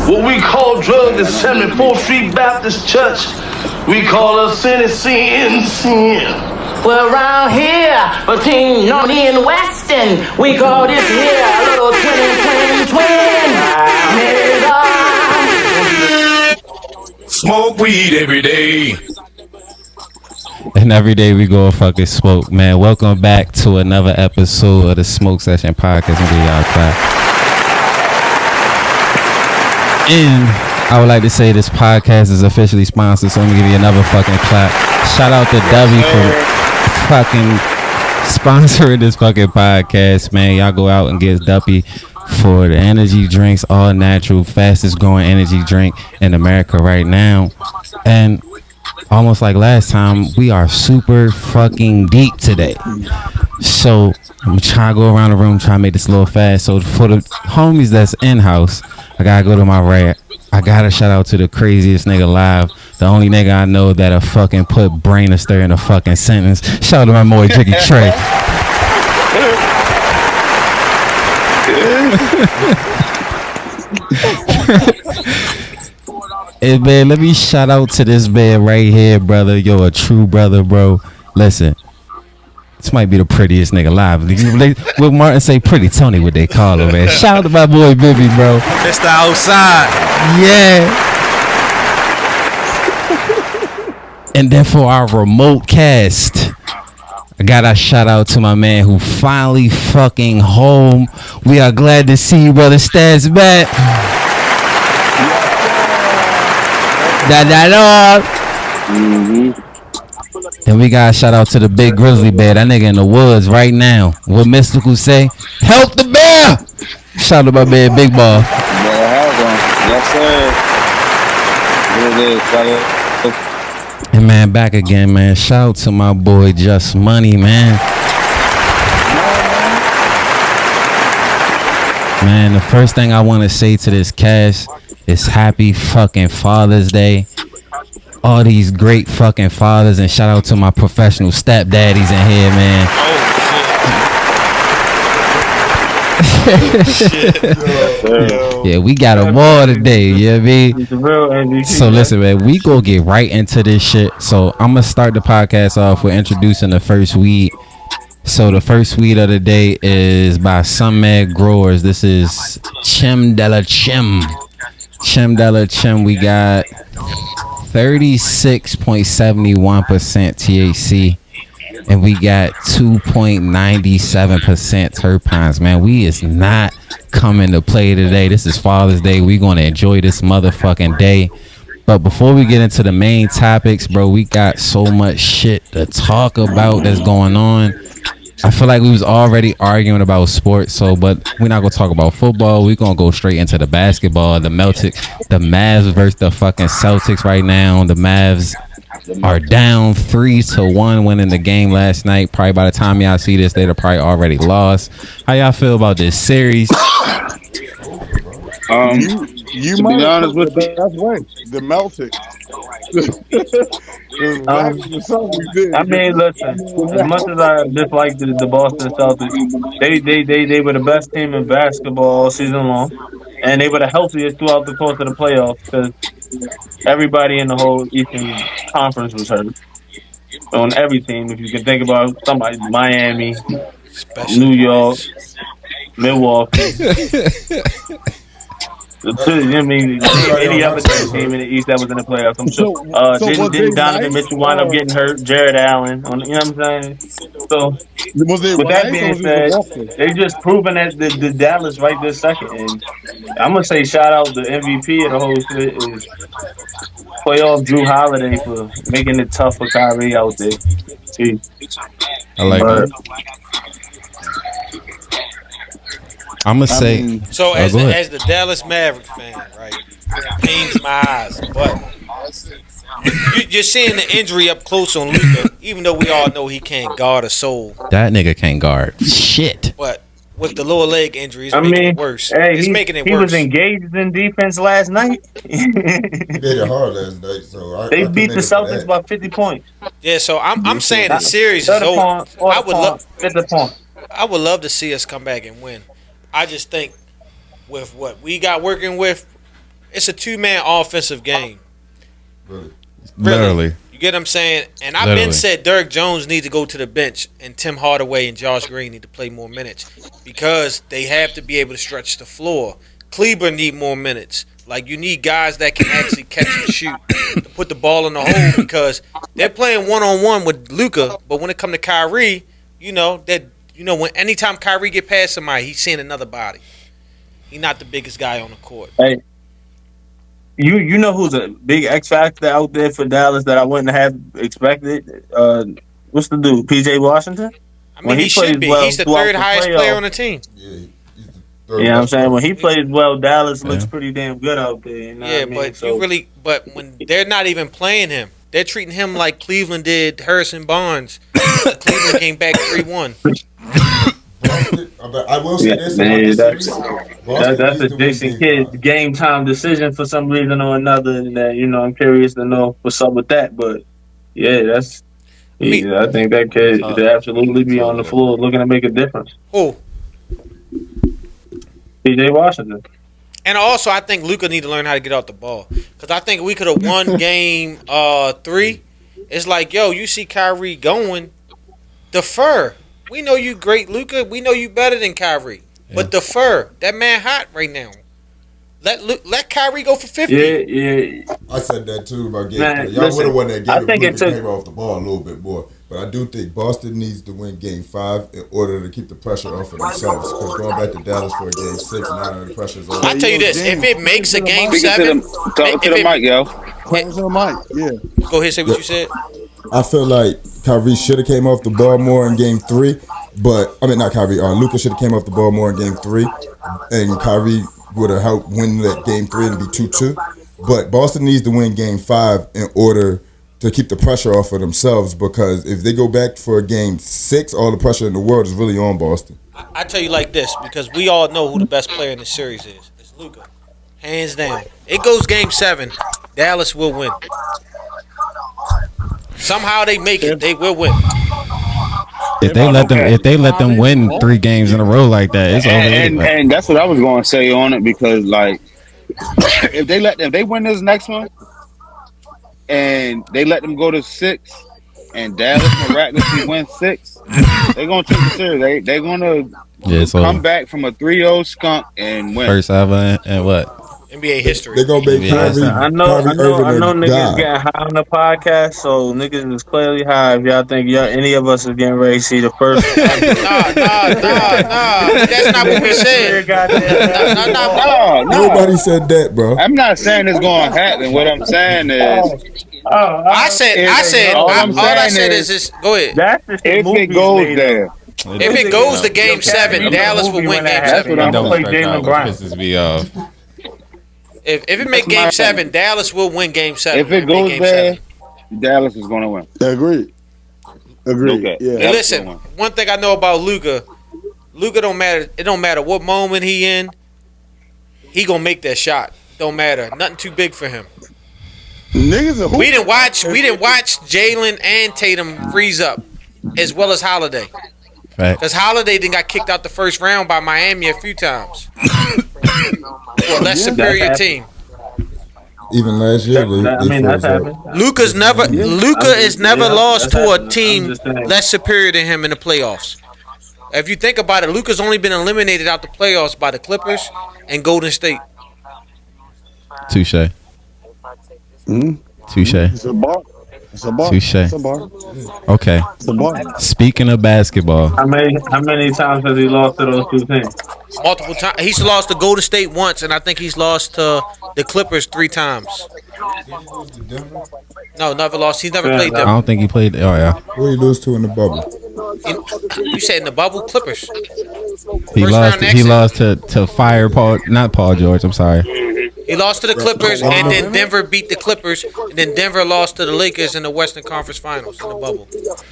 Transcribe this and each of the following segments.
What we call drugs is 74th Street Baptist Church. We call us sin. Well, around here, between Naughty and Weston, we call this here a little twin. Smoke weed every day. And every day we go fucking smoke, man. Welcome back to another episode of the Smoke Session Podcast. And I would like to say this podcast is officially sponsored, so let me give you another fucking clap. Shout out to Debbie for fucking sponsoring this fucking podcast, man. Y'all go out and get Duppy for the energy drinks, all natural, fastest growing energy drink in America right now. And almost like last time, we are super fucking deep today. So I'm trying to go around the room, trying to make this a little fast. So for the homies that's in-house, I gotta go to my right. I gotta shout out to the craziest nigga alive. The only nigga I know that'll fucking put brain to stir in a fucking sentence. Shout out to my boy Jiggy Trey. Hey man, let me shout out to this man right here, brother. Yo, a true brother, bro. Listen, this might be the prettiest nigga alive. Will Martin say pretty Tony, what they call him, man. Shout out to my boy Bibby, bro. It's the outside. Yeah. And then for our remote cast, I gotta shout out to my man who finally fucking home. We are glad to see you, brother Staz back. And we got a shout out to the big grizzly bear. That nigga in the woods right now. What Mystical say? Help the bear! Shout out to my man Big Ball. Yes, sir. And man, back again, man. Shout out to my boy Just Money, man. Man, the first thing I want to say to this cast is happy fucking Father's Day. All these great fucking fathers, and shout out to my professional stepdaddies in here, man. Yeah, we got them all today, you know what I mean? So listen, man, we gonna get right into this shit. So I'm gonna start the podcast off with introducing the first weed. So the first weed of the day is by Some Mad Growers. This is Chim de la Chim. Chim de la Chim, we got 36.71% THC. And we got 2.97% terpenes, man. We is not coming to play today. This is Father's Day. We gonna enjoy this motherfucking day. But before we get into the main topics, bro, we got so much shit to talk about that's going on. I feel like we was already arguing about sports, but we're not gonna talk about football. We're gonna go straight into the basketball. The Mavs versus the fucking Celtics right now. The Mavs are down 3-1 winning the game last night. Probably by the time y'all see this, they'd have probably already lost. How y'all feel about this series? You might be honest with you. That's right. The melted. I mean, listen. As much as I dislike the Boston Celtics, they were the best team in basketball all season long, and they were the healthiest throughout the course of the playoffs because everybody in the whole Eastern Conference was hurt on every team. If you can think about somebody, Miami, New York, Milwaukee. I mean, any other team in the East that was in the playoffs, I'm sure. Didn't Donovan Mitchell wind up getting hurt? Jared Allen, you know what I'm saying? So, with that being said, they just proven that the Dallas right this second. And I'm going to say shout out the MVP of the whole shit is playoff Drew Holiday for making it tough for Kyrie out there. See? I like that. I'm gonna say. So as the Dallas Mavericks fan, right, it pains my eyes, but you're seeing the injury up close on Luka, even though we all know he can't guard a soul. That nigga can't guard shit. But with the lower leg injury, it's making it worse. Hey, it's making it worse. He was engaged in defense last night. He did it hard last night, so they beat the Celtics by 50 points. Yeah, so I'm saying the series is over. I would love to see us come back and win. I just think with what we got working with, it's a 2-man offensive game. Really. Literally. You get what I'm saying? And I've been said Derrick Jones needs to go to the bench and Tim Hardaway and Josh Green need to play more minutes because they have to be able to stretch the floor. Kleber need more minutes. Like, you need guys that can actually catch and shoot to put the ball in the hole because they're playing one-on-one with Luka, but when it comes to Kyrie, when anytime Kyrie get past somebody, he's seeing another body. He's not the biggest guy on the court. Hey, you know who's a big X factor out there for Dallas that I wouldn't have expected? What's the dude? PJ Washington? I mean, he should be. He's the third highest player on the team. Yeah, he's the third. You know what I'm saying? When he plays well, Dallas looks pretty damn good out there. You know what I mean? But when they're not even playing him, they're treating him like Cleveland did Harrison Barnes. Cleveland came back 3-1. Boston, I will say this about this series. That's a Jason Kidd game time decision for some reason or another. And that, I'm curious to know what's up with that. But yeah, I think that kid should absolutely be on the floor looking to make a difference. Who? PJ Washington. And also, I think Luka need to learn how to get out the ball. Because I think we could have won game 3. It's like, yo, you see Kyrie going, defer. We know you great, Luka. We know you better than Kyrie. Yeah. But defer. That man hot right now. Let Kyrie go for 50. Yeah. I said that too about game 3. Y'all would have won that game if Luka came off the ball a little bit more. But I do think Boston needs to win game 5 in order to keep the pressure off of themselves. Because going back to Dallas for a game 6, now the pressure's on. I tell you this, if it makes a game 7, talk to the mic, yo. Talk to the mic, yeah. Go ahead, say what you said. I feel like Kyrie should have came off the ball more in game 3, but I mean not Kyrie. Luka should have came off the ball more in game 3, and Kyrie would have helped win that game 3 and be 2-2. But Boston needs to win game 5 in order to keep the pressure off of themselves, because if they go back for a game 6, all the pressure in the world is really on Boston. I tell you like this, because we all know who the best player in the series is. It's Luka, hands down. It goes game 7, Dallas will win. Somehow they make it, they will win. If they let them win 3 games in a row like that, it's over. And that's what I was going to say on it, because like if they win this next one and they let them go to 6 and Dallas miraculously win 6, they're gonna take the series. They're gonna come back from a 3-0 skunk and win. First ever and what? NBA history. They're gonna make Kyrie. I know niggas getting high on the podcast, so niggas is clearly high. If y'all think any of us is getting ready to see the first. Nah. That's not what we said. No. Nobody said that, bro. I'm not saying it's gonna happen. What I'm saying is, all I said is this. Go ahead. That's if it goes there. If it goes to game 7, Dallas will win game 7. Don't play Jalen Brown. Pisses me off. If it make game 7, Dallas will win game 7. If it goes there, Dallas is going to win. Agreed. Okay. Yeah. And listen, one thing I know about Luka don't matter. It don't matter what moment he in. He gonna make that shot. Don't matter. Nothing too big for him. Niggas we didn't watch Jalen and Tatum freeze up as well as Holiday. Because Holiday then got kicked out the first round by Miami a few times. For a less superior team. Even last year, that's happened. Luka is never lost to a team less superior than him in the playoffs. If you think about it, Luka's only been eliminated out the playoffs by the Clippers and Golden State. Touche. Touche. It's a bar. Touche. It's a bar. Okay. It's a bar. Speaking of basketball, How many times has he lost to those two teams? Multiple times. He's lost to Golden State once, and I think he's lost to the Clippers 3 times. No, never lost. He's never played I them. don't think he played. Oh yeah. Who you lose to in the bubble? You said in the bubble, Clippers. He First lost. round He exit. lost to fire Paul. Not Paul George. I'm sorry. He lost to the Clippers, and then Denver beat the Clippers, and then Denver lost to the Lakers in the Western Conference Finals in the bubble.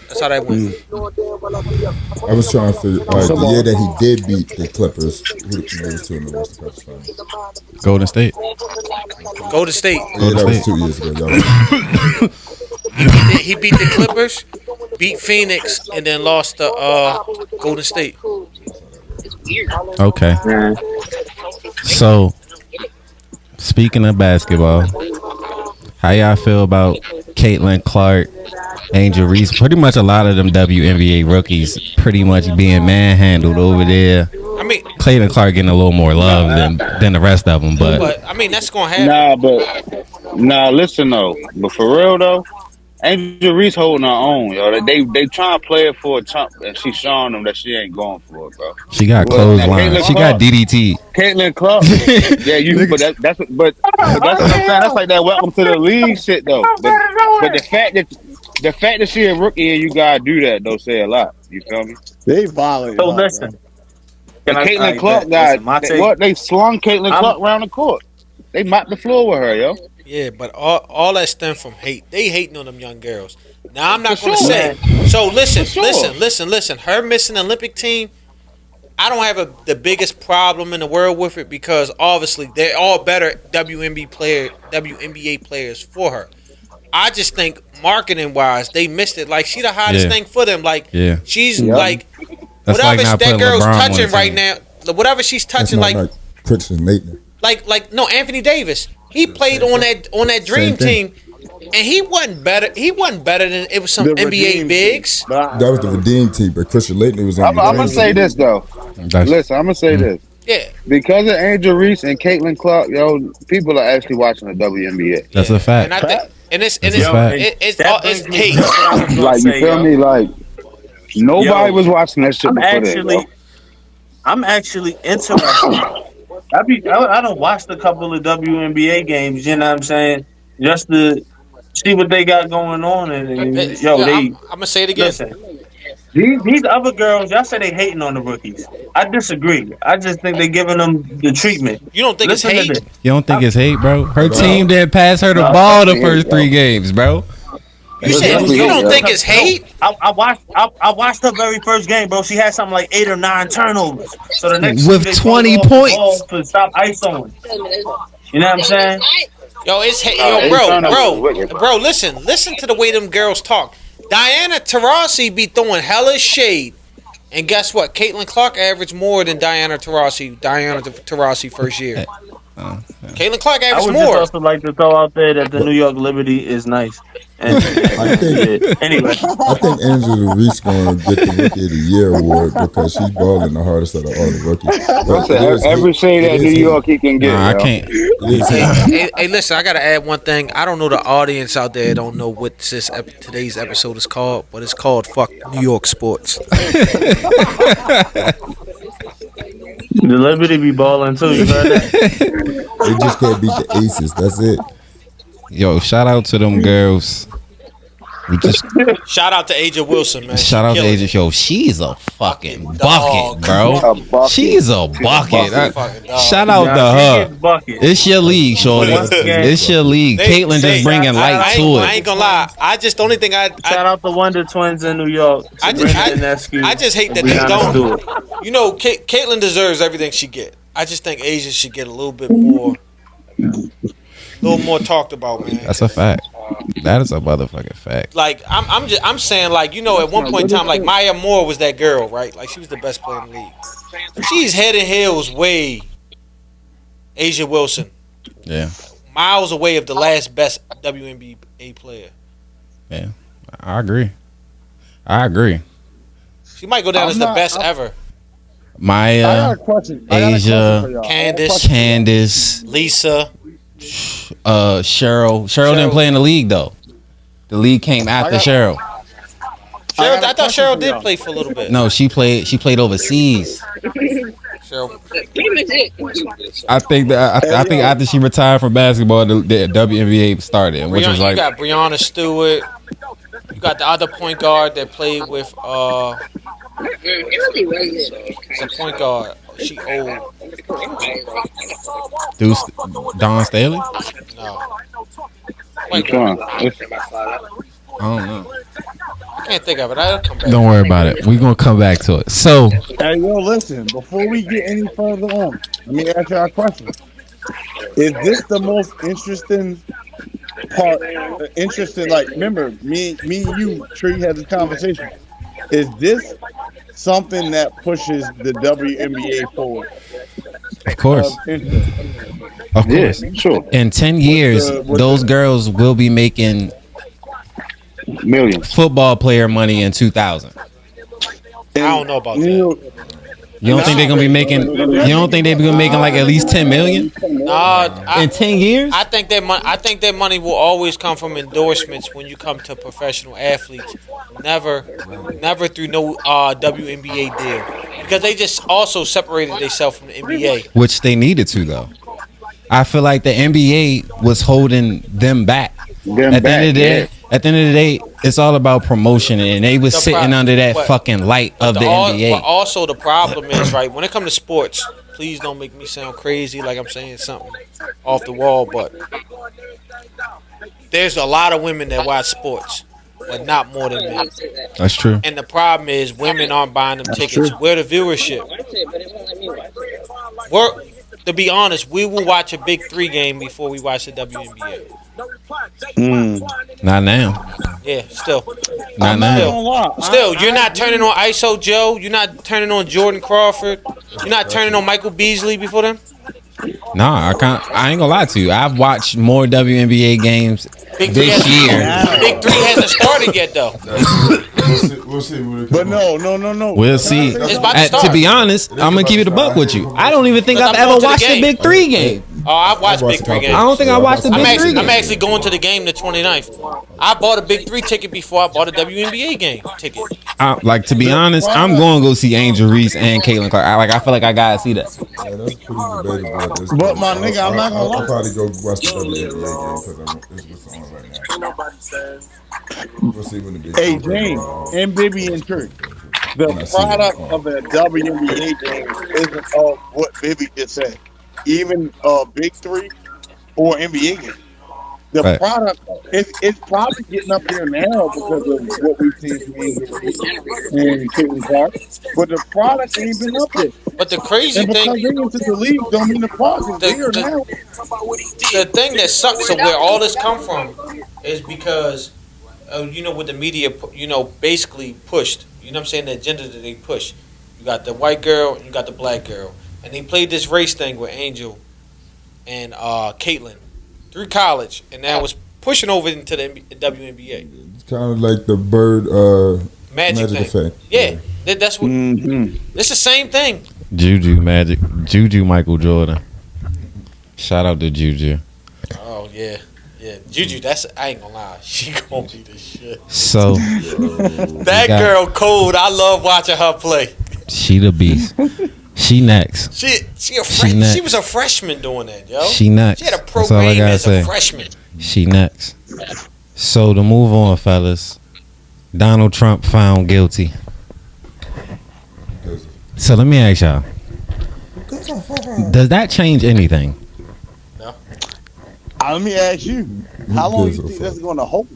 That's how that went. I was trying to figure the year that he did beat the Clippers. Who did he lose to in the Western Conference Finals? Golden State. Golden State. Yeah, that was 2 years ago. Y'all. He beat the Clippers, beat Phoenix, and then lost to Golden State. Okay. So Speaking of basketball, how y'all feel about Caitlin Clark, Angel Reese? Pretty much a lot of them WNBA rookies pretty much being manhandled over there. I mean, Caitlin Clark getting a little more love than the rest of them, but I mean that's gonna happen. Listen though, but for real though, Angel Reese holding her own, yo. They trying to play it for a chump, and she's showing them that she ain't going for it, bro. She got clothesline. She got DDT. Caitlin Clark, yeah, but that's what I'm saying. That's like that welcome to the league shit though. But the fact that she a rookie and you gotta do that don't say a lot. You feel me? They violate. So listen, and Caitlin Clark they slung Caitlin Clark around the court. They mopped the floor with her, yo. Yeah, but all that stem from hate. They hating on them young girls. Now I'm not gonna say. So listen. Her missing the Olympic team, I don't have the biggest problem in the world with it because obviously they're all better WNBA players for her. I just think marketing wise, they missed it. Like she the hottest thing for them. Like she's like whatever that girl's touching right now. Whatever she's touching, like Christian Laettner. Like no Anthony Davis. He played on that dream team, and he wasn't better. He wasn't better than it was some NBA bigs. That was the redeem team, but Christian Laettner was on. I'm gonna say this though. Listen, I'm gonna say this. Yeah. Because of Angel Reese and Caitlin Clark, yo, people are actually watching the WNBA. That's a fact. And I think, it's hate. Like you feel me? Like nobody was watching that shit before that. I'm actually interested. I don't watch a couple of WNBA games, you know what I'm saying? Just to see what they got going on. And I'm gonna say it again. Listen, these other girls, y'all say they hating on the rookies. I disagree. I just think they giving them the treatment. You don't think it's hate? You don't think it's hate, bro? Her team didn't pass her the ball the first 3 games, bro. You don't think it's hate? I watched her very first game, bro. She had something like 8 or 9 turnovers. So the next with 20 points to stop ISOing. You know what I'm saying? Yo, it's hate. Bro. Listen to the way them girls talk. Diana Taurasi be throwing hella shade, and guess what? Caitlin Clark averaged more than Diana Taurasi first year. Caitlin Clark averaged more. I would just also like to throw out there that the New York Liberty is nice. And anyway, I think Angela Reese gonna get the Rookie of the Year award because she's balling the hardest out of all the rookies. Every shade that New York he can get. I can't. Hey, listen, I gotta add one thing. I don't know the audience out there don't know what today's episode is called, but it's called "Fuck New York Sports." The Liberty be balling too. You heard that? They just can't beat the Aces. That's it. Yo, shout out to them girls. Shout out to Aja Wilson, man. Shout out to Aja. Yo, she's a fucking bucket, bro. She's a bucket. Shout out to her. It's your league, shorty. It's your league. Caitlin just bringing light to it. I ain't gonna lie. I just the only thing I shout out the Wonder Twins in New York. I just hate that they don't do it. You know, Caitlin deserves everything she get. I just think Asia should get a little bit more. A little more talked about, man. That's a fact. That is a motherfucking fact. Like I'm saying, like, you know, at one point in time, like Maya Moore was that girl, right? Like she was the best player in the league. She's head and heels way Aja Wilson. Yeah. Miles away of the last best WNBA player. Yeah, I agree. She might go down as the best ever. Maya, Asia, Candace, Lisa. Cheryl didn't play in the league though. The league came after Cheryl. I thought Cheryl did play for a little bit. No, she played overseas. Cheryl. I think after she retired from basketball, the WNBA started, which was like you got Breonna Stewart. You got the other point guard that played with it's a point guard. She old. Dawn Staley? No. I don't know. I can't think of it. I'll come back. Don't worry about it. We're gonna come back to it. So, hey, yo, listen. Before we get any further on, let me ask you a question. Is this the most interesting part? Interesting, like, remember, me and you, Tree, had this conversation. Is this something that pushes the WNBA forward? Of course. interest. Of course. Yeah, sure. In 10 years, those girls will be making Millions. football player money in 2000. I don't know about that. You don't think they're gonna be making? You don't think they're gonna be making like at least 10 million in 10 years? I think that money will always come from endorsements when you come to professional athletes. Never through no WNBA deal, because they just also separated themselves from the NBA, Which they needed to though. I feel like the NBA was holding them back. At the end of the day, it's all about promotion, and they was sitting under that fucking light of the NBA. But also the problem is, right, when it comes to sports, please don't make me sound crazy like I'm saying something off the wall, but there's a lot of women that watch sports, but not more than men. That's true. And the problem is women aren't buying them tickets. Where the viewership? To be honest, we will watch a Big 3 game before we watch the WNBA. Not now. Yeah, still. Not now. Still, you're not turning on ISO Joe. You're not turning on Jordan Crawford. You're not turning on Michael Beasley before them. Nah, I can't. I ain't gonna lie to you. I've watched more WNBA games this year. Big 3 hasn't started yet, though. We'll see. But no. We'll see. It's about to start. To be honest, I'm gonna keep it a buck with you. I don't even think I've ever watched a Big 3 game. Oh, I've watched Big 3 games. I don't think I watched the Big 3 game. I'm actually going to the game the 29th. I bought a Big 3 ticket before I bought a WNBA game ticket. Like, to be honest, I'm going to go see Angel Reese and Caitlin Clark. I feel like I gotta see that. Yeah, that's pretty debatable. But my nigga, I'm not gonna lie. I'll probably go watch the WNBA game because it's on right now. We'll see when the big. Hey, James and Bibby and Church. The product of the WNBA game isn't of what Bibby just said. Even Big 3 or NBA game. The product, it's probably getting up here now because of what we've seen from Angel Reese and Caitlin Clark. But the product ain't been up there. But the crazy and thing, because they into the league, don't mean the product is there now. The thing that sucks of where all this come from is because, what the media, basically pushed. You know what I'm saying? The agenda that they push. You got the white girl and you got the black girl. And they played this race thing with Angel and Caitlin through college, and now it's pushing over into the WNBA. It's kind of like the Bird Magic effect. Yeah, that's what. It's the same thing. Juju Magic, Juju Michael Jordan. Shout out to Juju. Oh yeah, Juju. I ain't gonna lie, she gonna be the shit. So that girl cold. I love watching her play. She the beast. She next. She was a freshman doing that, yo. She next. She had a pro game as a freshman. She next. So to move on, fellas, Donald Trump found guilty. So let me ask y'all: does that change anything? No. Let me ask you: how long do you think that's going to hold?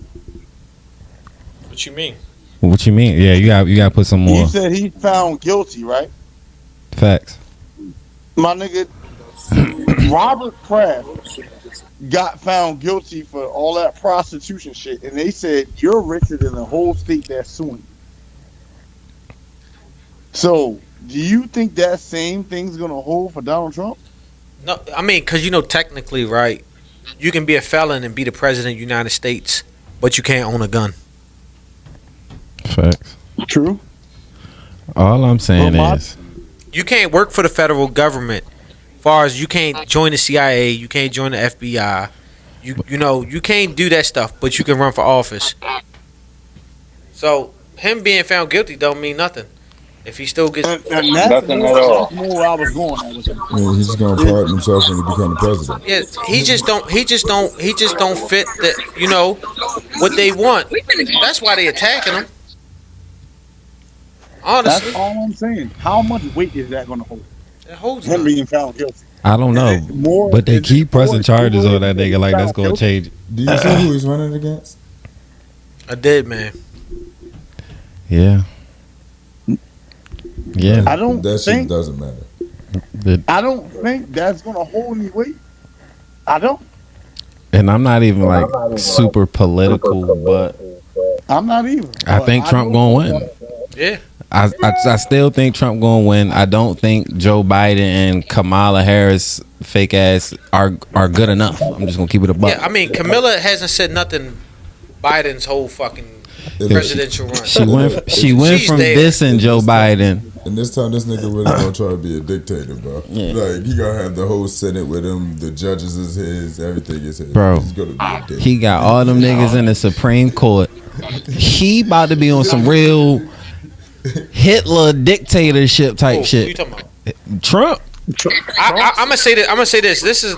What you mean? What you mean? Yeah, you got to put some more. You said he found guilty, right? Facts. My nigga, Robert Kraft got found guilty for all that prostitution shit, and they said you're richer than the whole state that's suing. So, do you think that same thing's gonna hold for Donald Trump? No, I mean, because technically, right, you can be a felon and be the president of the United States, but you can't own a gun. Facts. True. All I'm saying is, you can't work for the federal government. As far as you can't join the CIA, you can't join the FBI. You can't do that stuff, but you can run for office. So him being found guilty don't mean nothing. If he still gets nothing at all. That's more where I was going. Yeah, he's just gonna pardon himself when he become the president. Yeah, he just don't fit the what they want. That's why they attacking him. Honestly, that's all I'm saying. How much weight is that going to hold? It holds him being found guilty. I don't know, but they keep pressing charges on that nigga like that's going to change. Do you see who he's running against? I did, man. Yeah. Yeah. I don't that think shit doesn't matter. I don't think that's going to hold any weight. I don't. And I'm not even like super political, but I'm not even. I think Trump gonna win. Yeah. I still think Trump gonna win. I don't think Joe Biden and Kamala Harris fake ass are good enough. I'm just gonna keep it a buck. Yeah, I mean, Camilla hasn't said nothing. Biden's whole fucking presidential run. She went from dissing Joe Biden. And this time, this nigga really gonna try to be a dictator, bro. Yeah. Like, he gonna have the whole Senate with him. The judges is his. Everything is his. Bro, He's gonna be a dictator. he got all them niggas in the Supreme Court. He about to be on some real Hitler dictatorship type shit. What you talking about? Trump. I'm gonna say this. I'm gonna say this. This is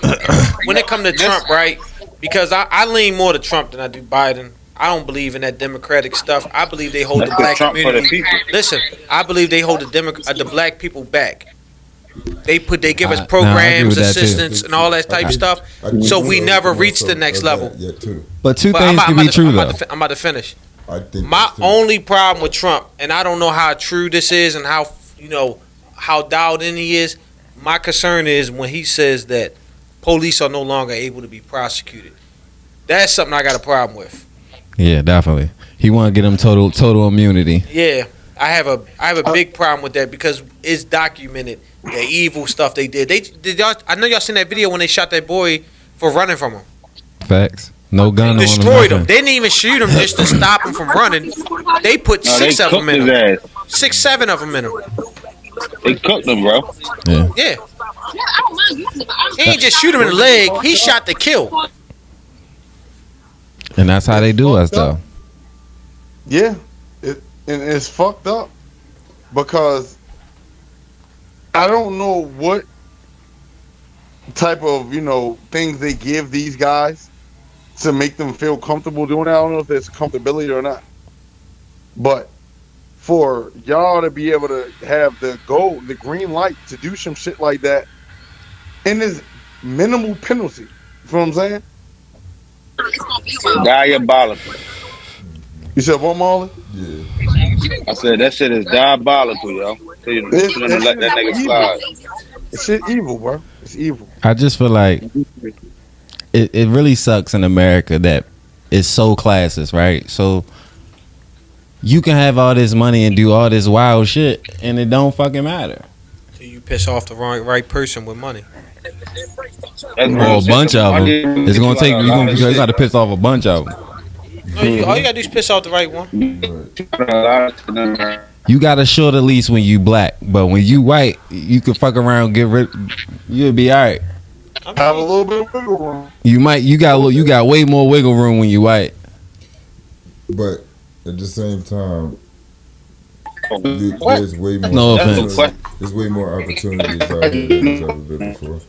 when it comes to Trump, right? Because I lean more to Trump than I do Biden. I don't believe in that Democratic stuff. I believe they hold the black community. Listen, I believe they hold the black people back. They give us programs, assistance, and all that type of stuff. So we never reach the next level. But two things can be true though. I'm about to finish. I think My only problem with Trump, and I don't know how true this is and how dialed in he is. My concern is when he says that police are no longer able to be prosecuted. That's something I got a problem with. Yeah, definitely. He want to get him total immunity. Yeah, I have a big problem with that because it's documented the evil stuff they did. I know y'all seen that video when they shot that boy for running from him. Facts. No gun. Destroyed him. They didn't even shoot him just to stop him from running. They put six, 7 of them in him. They cooked him, bro. Yeah. He ain't just shoot him in the leg. He shot to kill. And that's how they do us, though. Yeah, and it's fucked up because I don't know what type of things they give these guys to make them feel comfortable doing that. I don't know if there's comfortability or not, but for y'all to be able to have the green light to do some shit like that, and there's minimal penalty. You know what I'm saying? Diabolical. You said what, Marlon? Yeah. I said that shit is diabolical, yo. So you shouldn't let that nigga slide. It's shit evil, bro. It's evil. I just feel like it really sucks in America that it's so classist, right? So you can have all this money and do all this wild shit, and it don't fucking matter. So you piss off the right person with money. Or a bunch of them. It's gonna take you got to piss off a bunch of them. No, all you gotta do is piss off the right one. You got a short at least when you black, but when you white, you can fuck around, you'll be all right. Have a little bit of wiggle room. You got way more wiggle room when you white. But at the same time, there's way more. No offense. There's way more opportunities out there than there's ever been before.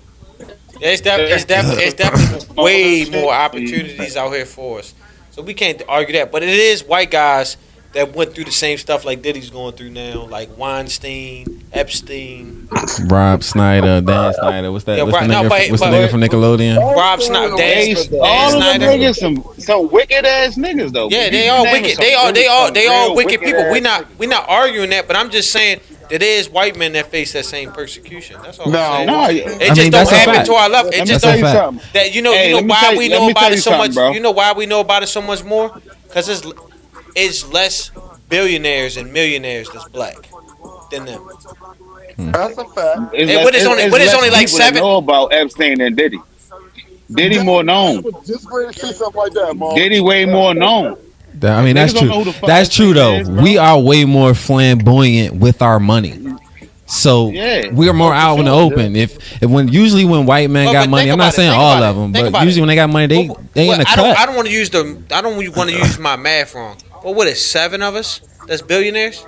It's definitely way more opportunities out here for us. So we can't argue that. But it is white guys that went through the same stuff like Diddy's going through now, like Weinstein, Epstein, Rob Snyder, Dan Snyder. What's that? Yeah, what's the nigga from Nickelodeon? Rob Snyder, Dan All of them Snyder. niggas some wicked ass niggas though. Yeah, they all wicked. They all wicked people. We not arguing that, but I'm just saying that there is white men that face that same persecution. That's all I'm saying. It just don't happen to our level. It just don't. That you know why we know about it so much. You know why we know about it so much more? Because it's less billionaires and millionaires that's black than them. That's a fact. It's only like 7. Know about Epstein and Diddy. Diddy more known. Just ready to say something like that, Mom. Diddy way more known. I mean, that's true. That's true though. We are way more flamboyant with our money. So we're more out in the open. Usually when white men got money, I'm not saying all of them, but usually when they got money, they in the cut. I don't want to use my math wrong. Well, what is 7 of us? That's billionaires.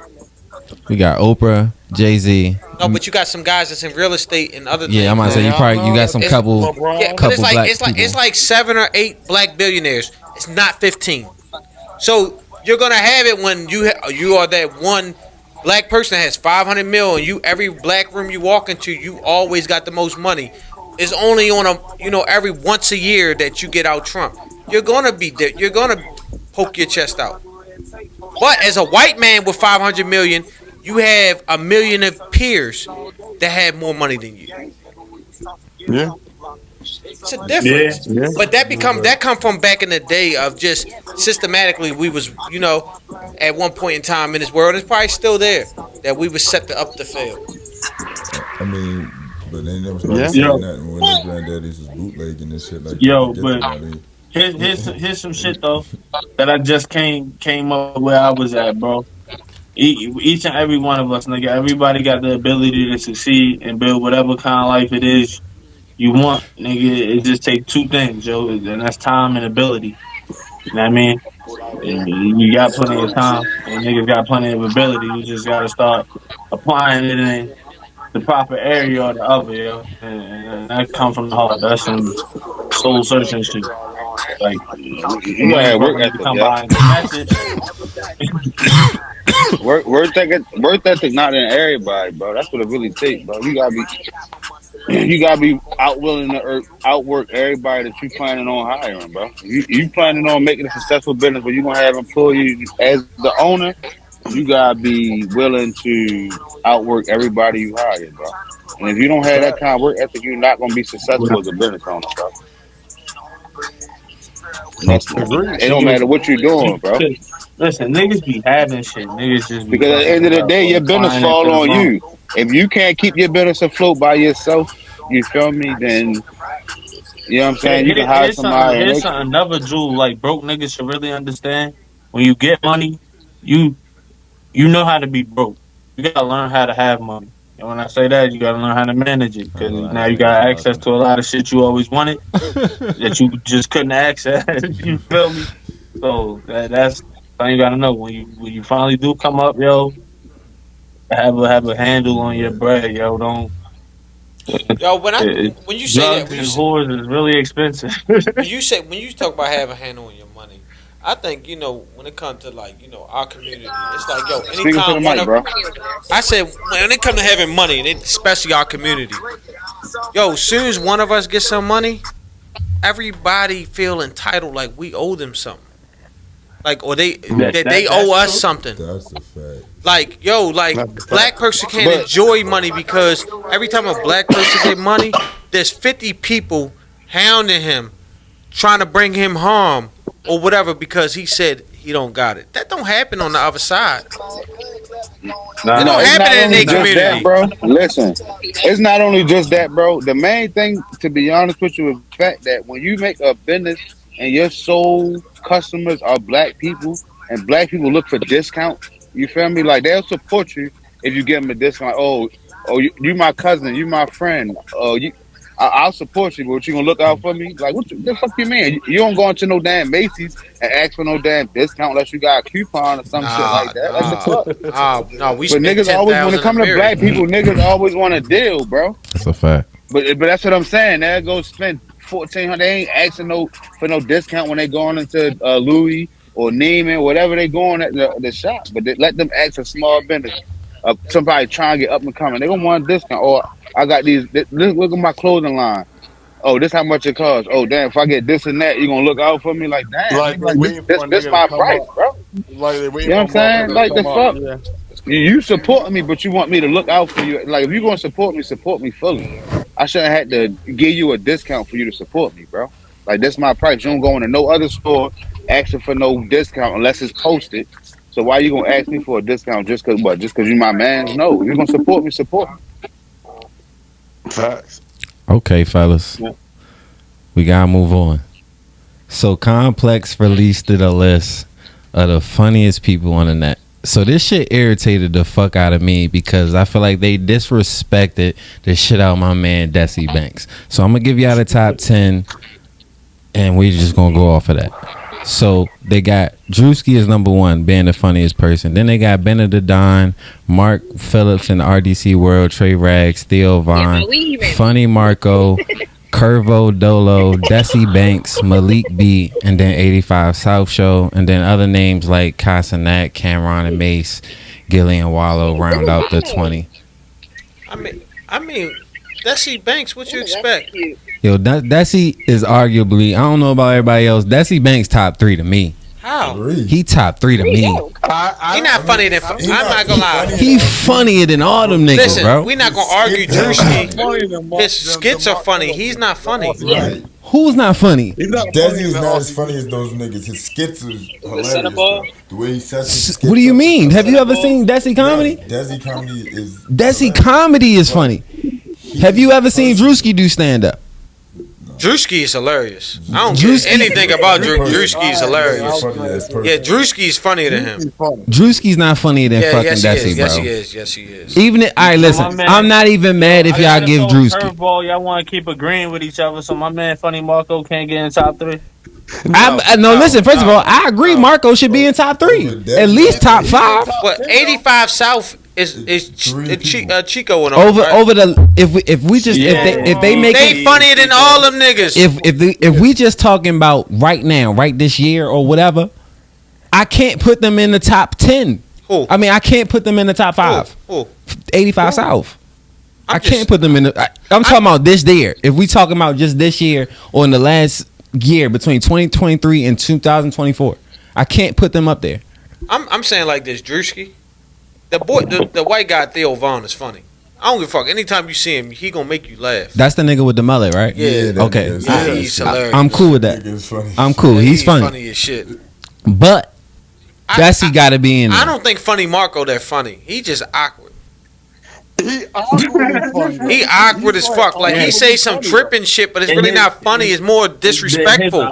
We got Oprah, Jay-Z. No, but you got some guys that's in real estate and other things. Yeah, I'm gonna say you got some couple. Yeah, but it's like 7 or 8 black billionaires. It's not 15. So you're gonna have it when you are that one black person that has 500 mil, and every black room you walk into, you always got the most money. It's only on every once a year that you get out Trump. You're gonna be there. You're gonna poke your chest out. But as a white man with 500 million, you have a million of peers that have more money than you. Yeah. It's a difference. Yeah. But that come from back in the day of just systematically we was, at one point in time in this world. It's probably still there that we were set to up the field. I mean, but they never started saying that when their granddaddies was bootlegging and shit like Yo, that. but here's some shit though that I just came up where I was at, bro. Each and every one of us, nigga, everybody got the ability to succeed and build whatever kind of life it is you want, nigga. It just takes two things, yo, and that's time and ability. You know what I mean? And you got plenty of time, and niggas got plenty of ability. You just gotta start applying it in the proper area or the other, yo. And that comes from the heart. That's some soul searching shit. Like, You gotta have work motherfucker need to ethic, come yeah. by and get that shit. Work ethic not in everybody, bro. That's what it really takes, bro. You gotta be out willing to outwork everybody that you planning on hiring, bro. You planning on making a successful business where you gonna have employees as the owner. You gotta be willing to outwork everybody you hire, bro. And if you don't have that kind of work ethic, you're not gonna be successful as a business owner, bro. It don't matter what you're doing, bro. Listen, niggas be having shit. Niggas just be Because at the end of the day, your business fall on you. If you can't keep your business afloat by yourself, you feel me? Then you know what I'm saying. You can hire somebody. Here's something another jewel like broke niggas should really understand. When you get money, you know how to be broke. You gotta learn how to have money. And when I say that, you gotta learn how to manage it because now you got access to a lot of shit you always wanted that you just couldn't access. You feel me? So that's something you gotta know when you finally do come up, yo. Have a handle on your bread, yo. Don't. Yo, when you say that, drugs and whores is really expensive. when you talk about having a handle on your money, I think when it comes to our community, it's like anytime I said when it comes to having money, and especially our community, as soon as one of us gets some money, everybody feel entitled like we owe them something. Like, or they owe us something. That's a fact. Like, black person can't enjoy money because every time a black person get money, there's 50 people hounding him, trying to bring him harm or whatever because he said he don't got it. That don't happen on the other side. It don't happen in their community, that, bro. Listen, it's not only just that, bro. The main thing, to be honest with you, is the fact that when you make a business and your sole customers are black people, and black people look for discounts. You feel me? Like they'll support you if you give them a discount. Oh, you my cousin, you my friend. I'll support you, but you gonna look out for me? Like what the fuck you mean? You don't go into no damn Macy's and ask for no damn discount unless you got a coupon or some shit like that. That's the fuck. No, we. But niggas always, when it come to black people, niggas always want a deal, bro. That's a fact. But that's what I'm saying. They'll go spend $1,400. They ain't asking for no discount when they going into Louis or Neiman, whatever they going at the shop. But they let them ask a small business. Somebody trying to get up and coming. They gonna want a discount. Or I got these. Look at my clothing line. Oh, this how much it costs. Oh, damn! If I get this and that, you gonna look out for me? Like, damn, this my price, bro. Like you know what I'm saying? Like the fuck. Yeah. You support me, but you want me to look out for you. Like if you gonna support me fully. I shouldn't have to give you a discount for you to support me, bro. Like that's my price. You don't go into no other store asking for no discount unless it's posted. So why you gonna ask me for a discount just cause what? Just cause you my man? No, if you're gonna support me, support me. Facts. Okay, fellas. Yeah. We gotta move on. So Complex released a list of the funniest people on the net. So this shit irritated the fuck out of me because I feel like they disrespected the shit out of my man Desi Banks. So I'm gonna give y'all the top 10 and we just gonna go off of that. So they got Drewski is number 1, being the funniest person. Then they got Benedict Don, Mark Phillips in the RDC World, Trey Rags, Theo Vaughn, Funny Marco, Curvo Dolo, Desi Banks, Malik B, and then 85 South Show, and then other names like Casanak, Cameron and Mace, Gillian Wallow round out the 20. I mean, Desi Banks, what you expect? Yo, Desi is arguably, I don't know about everybody else, Desi Banks top 3 to me. How? He top 3 to me. He not funnier than. I'm not gonna lie. He funnier than all them niggas, Listen, bro. we not gonna argue Drewski. His skits are funny. He's not funny. Right. Who's not funny? Desi is not as funny as those niggas. His skits is hilarious. The way he says his skits. What do you mean? Have you ever seen Desi comedy? Desi comedy is. Desi comedy is funny. Have you ever seen Drewski do stand up? Drewski is hilarious. I don't get anything about Drewski is hilarious. Yeah, Drewski is funnier than him. Drewski's not funnier than fucking Desi, bro. Yes, he is. Yes, he is. Even if, all right, listen. I'm not even mad if y'all give Drewski. Curveball, y'all want to keep agreeing with each other, so my man Funny Marco can't get in top 3. No, listen. First of all, I agree. Marco should be in top 3, at least top 5. But 85 South is Chico and over the if they make they funnier than all them niggas. If we just talking about right now, right this year or whatever, I can't put them in the top 10. Who? I mean, I can't put them in the top 5. Who? 85 South. I can't put them in the. I'm talking about this year. If we talking about just this year or in the last year between 2023 and 2024, I can't put them up there. I'm saying like this, Drewski. The white guy Theo Vaughn is funny. I don't give a fuck. Anytime you see him, he gonna make you laugh. That's the nigga with the mullet, right? Yeah. Okay. Yeah, he's hilarious. I'm cool with that. I'm cool. He's funny. Funny as shit. But Desi got to be in there. I don't think Funny Marco that funny. He just awkward. He awkward. He awkward as fuck. Like he say some tripping shit, but it's really not funny. It's more disrespectful.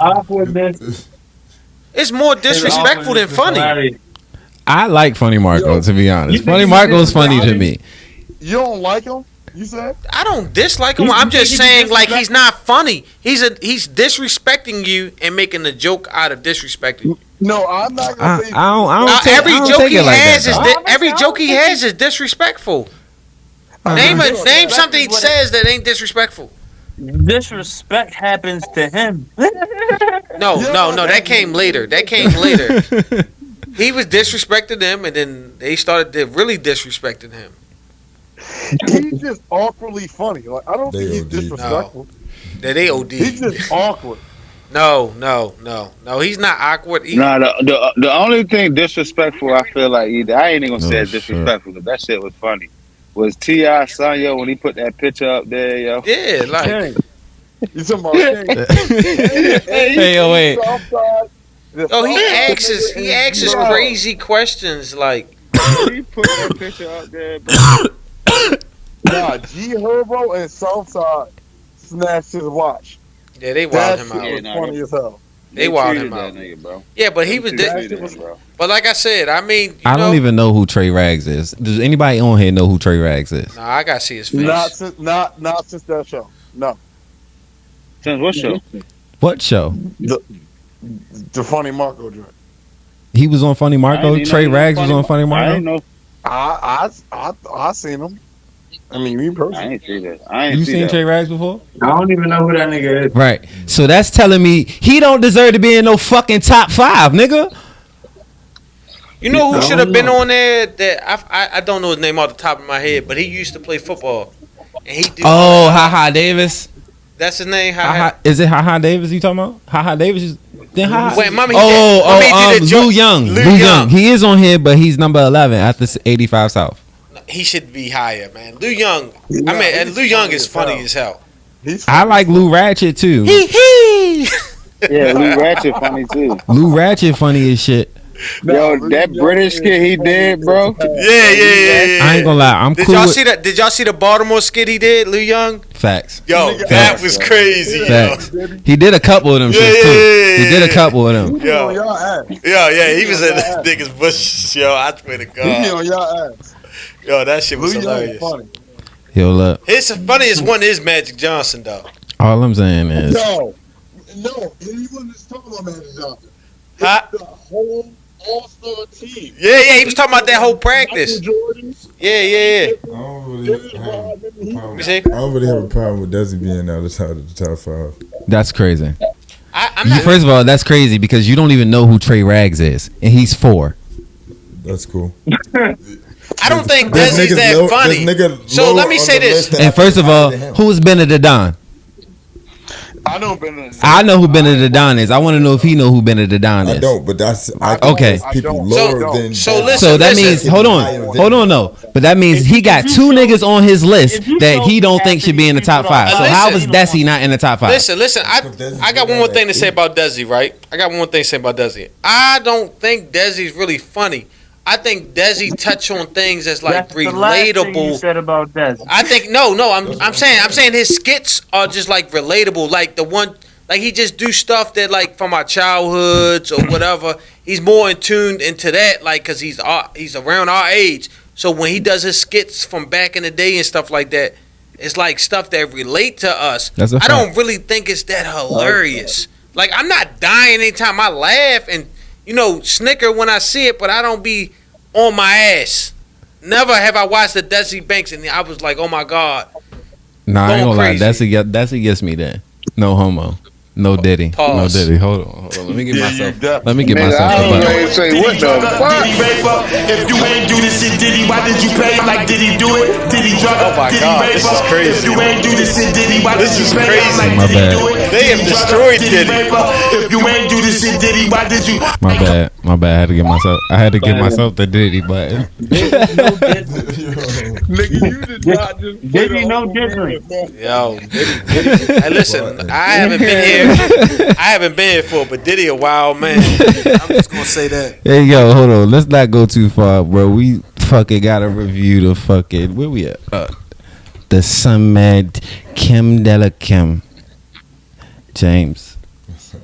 It's more disrespectful than funny. I like Funny Marco, to be honest. Funny Marco's funny to me. You don't like him? You said? I don't dislike him. I'm just saying, like, he's not funny. He's disrespecting you and making a joke out of disrespecting you. No, I'm not gonna say. Every joke he has is disrespectful. Name something he says that ain't disrespectful. Disrespect happens to him. No, that came later. He was disrespecting them, and then they started really disrespecting him. He's just awkwardly funny. Like I don't think he's disrespectful. No. They OD. He's just awkward. No, he's not awkward. The only thing disrespectful I feel like either I ain't even gonna say it's disrespectful, but that shit was funny. Was T.I. son, yo, when he put that picture up there, yo? Yeah, like you talking about Hey, yo, wait. Oh, he asks crazy questions like. He put that picture up there, bro. Nah, G Herbo and Southside snatched his watch. Yeah, they wild him out. That shit was funny as hell. They wild him out. Nigga, bro. Yeah, but he was. But like I said, I mean, I don't even know who Trey Rags is. Does anybody on here know who Trey Rags is? Nah, I gotta see his face. Not since that show. No. Since what show? What show? The Funny Marco joint. He was on Funny Marco. Trey Rags was on Funny Marco. I didn't know. I seen him. I mean, me personally. I ain't see that. You seen Trey Rags before? I don't even know who that nigga is. Right. So that's telling me he don't deserve to be in no fucking top 5, nigga. You know who should have been on there? That I don't know his name off the top of my head, but he used to play football. And he did. Oh, Ha Davis. That's his name. Is it Ha Davis? You talking about Ha Davis? Then Wait, mommy. Lou Young. Lou Young. He is on here, but he's number 11 after 85 South. He should be higher, man. Lou Young. Lou Young is funny as hell. I like Lou Ratchet too. Yeah, Lou Ratchet funny too. Lou Ratchet funny as shit. Yo, that British skit he did, bro. Yeah. I ain't gonna lie. I'm Did cool. Did y'all see the Baltimore skit he did, Lou Young? Facts. Yo, that was crazy. Facts. He did a couple of them shit too. He did a couple of them. Yeah. He was in this nigga's bush. Yo, I swear to God. He on y'all ass. Yo, that shit was hilarious. Funny. Yo, look. His funniest one is Magic Johnson, though. All I'm saying is. No, he wasn't just talking about Magic Johnson. Huh? The whole all-star team. Yeah, he was talking about that whole practice. Yeah. I don't really have a problem with Desi being out of the top 5. That's crazy. I'm not. First of all, that's crazy because you don't even know who Trey Rags is, and he's 4. That's cool. I don't think Desi's that funny. So let me say this. And first of all, who's Benedict Don? I know Benedict. I know who Benedict is. I want to know if he know who Benedict is. I don't, but that's okay. People lower than. So that means hold on, no. But that means he got two niggas on his list that he don't think should be in the top 5. So how is Desi not in the top 5? Listen. I got one more thing to say about Desi, right? I don't think Desi's really funny. I think Desi touch on things that's like relatable. The last thing you said about Desi. I think no. I'm saying his skits are just like relatable. Like the one, like he just do stuff that like from our childhoods or whatever. He's more in tuned into that, like because he's around our age. So when he does his skits from back in the day and stuff like that, it's like stuff that relate to us. I don't really think it's that hilarious. Like I'm not dying anytime I laugh and. Snicker when I see it, but I don't be on my ass. Never have I watched the Desi Banks and I was like, oh my God. Nah, I ain't gonna lie. Desi gets me there. No homo. No Diddy. Pause. No Diddy. Hold on. Let me get myself. Let me get Man, myself. I ain't say what the fuck. If you ain't do this shit, Diddy, why did you pay? Like, did he do it? Did he drug Oh my God, this is crazy. If you ain't do this shit, Diddy, why did you pay? Like, My did he bad. do it? They have destroyed Diddy. If you ain't do this shit, Diddy, why did you? My bad. I had to give myself the Diddy button. Nigga, you did not just. Diddy no different. Yo, Diddy. Hey, listen, I haven't been here for, but Diddy a wild man. I'm just gonna say that. Hey yo, hold on. Let's not go too far, bro. We fucking gotta review the fucking where we at? The Summit Kim Della Kim. James, you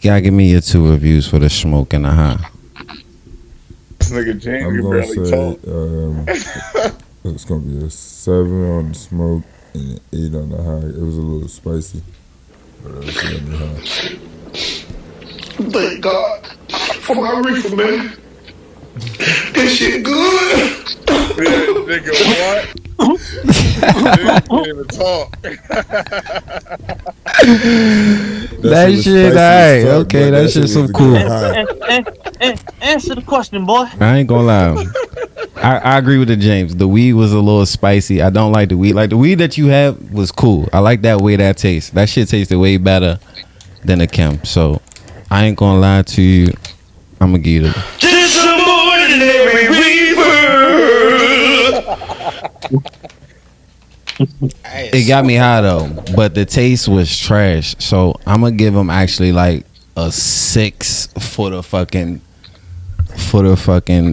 gotta give me your 2 reviews for the smoke and the high. This nigga James I'm can gonna barely say talk. it's gonna be a 7 on the smoke and an 8 on the high. It was a little spicy, but it was gonna be high. Thank God for my reefer, man. This shit good. Nigga, what? Nigga can't even talk. That shit, alright. Okay, that shit so cool. Answer the question, boy. I ain't gonna lie. I agree with the James. The weed was a little spicy. I don't like the weed. Like the weed that you have was cool. I like that way that tastes. That shit tasted way better than the Kim. So I ain't gonna lie to you. I'm gonna give you the. Just some ordinary It got me high though, but the taste was trash. So I'm gonna give them actually like a 6 for the fucking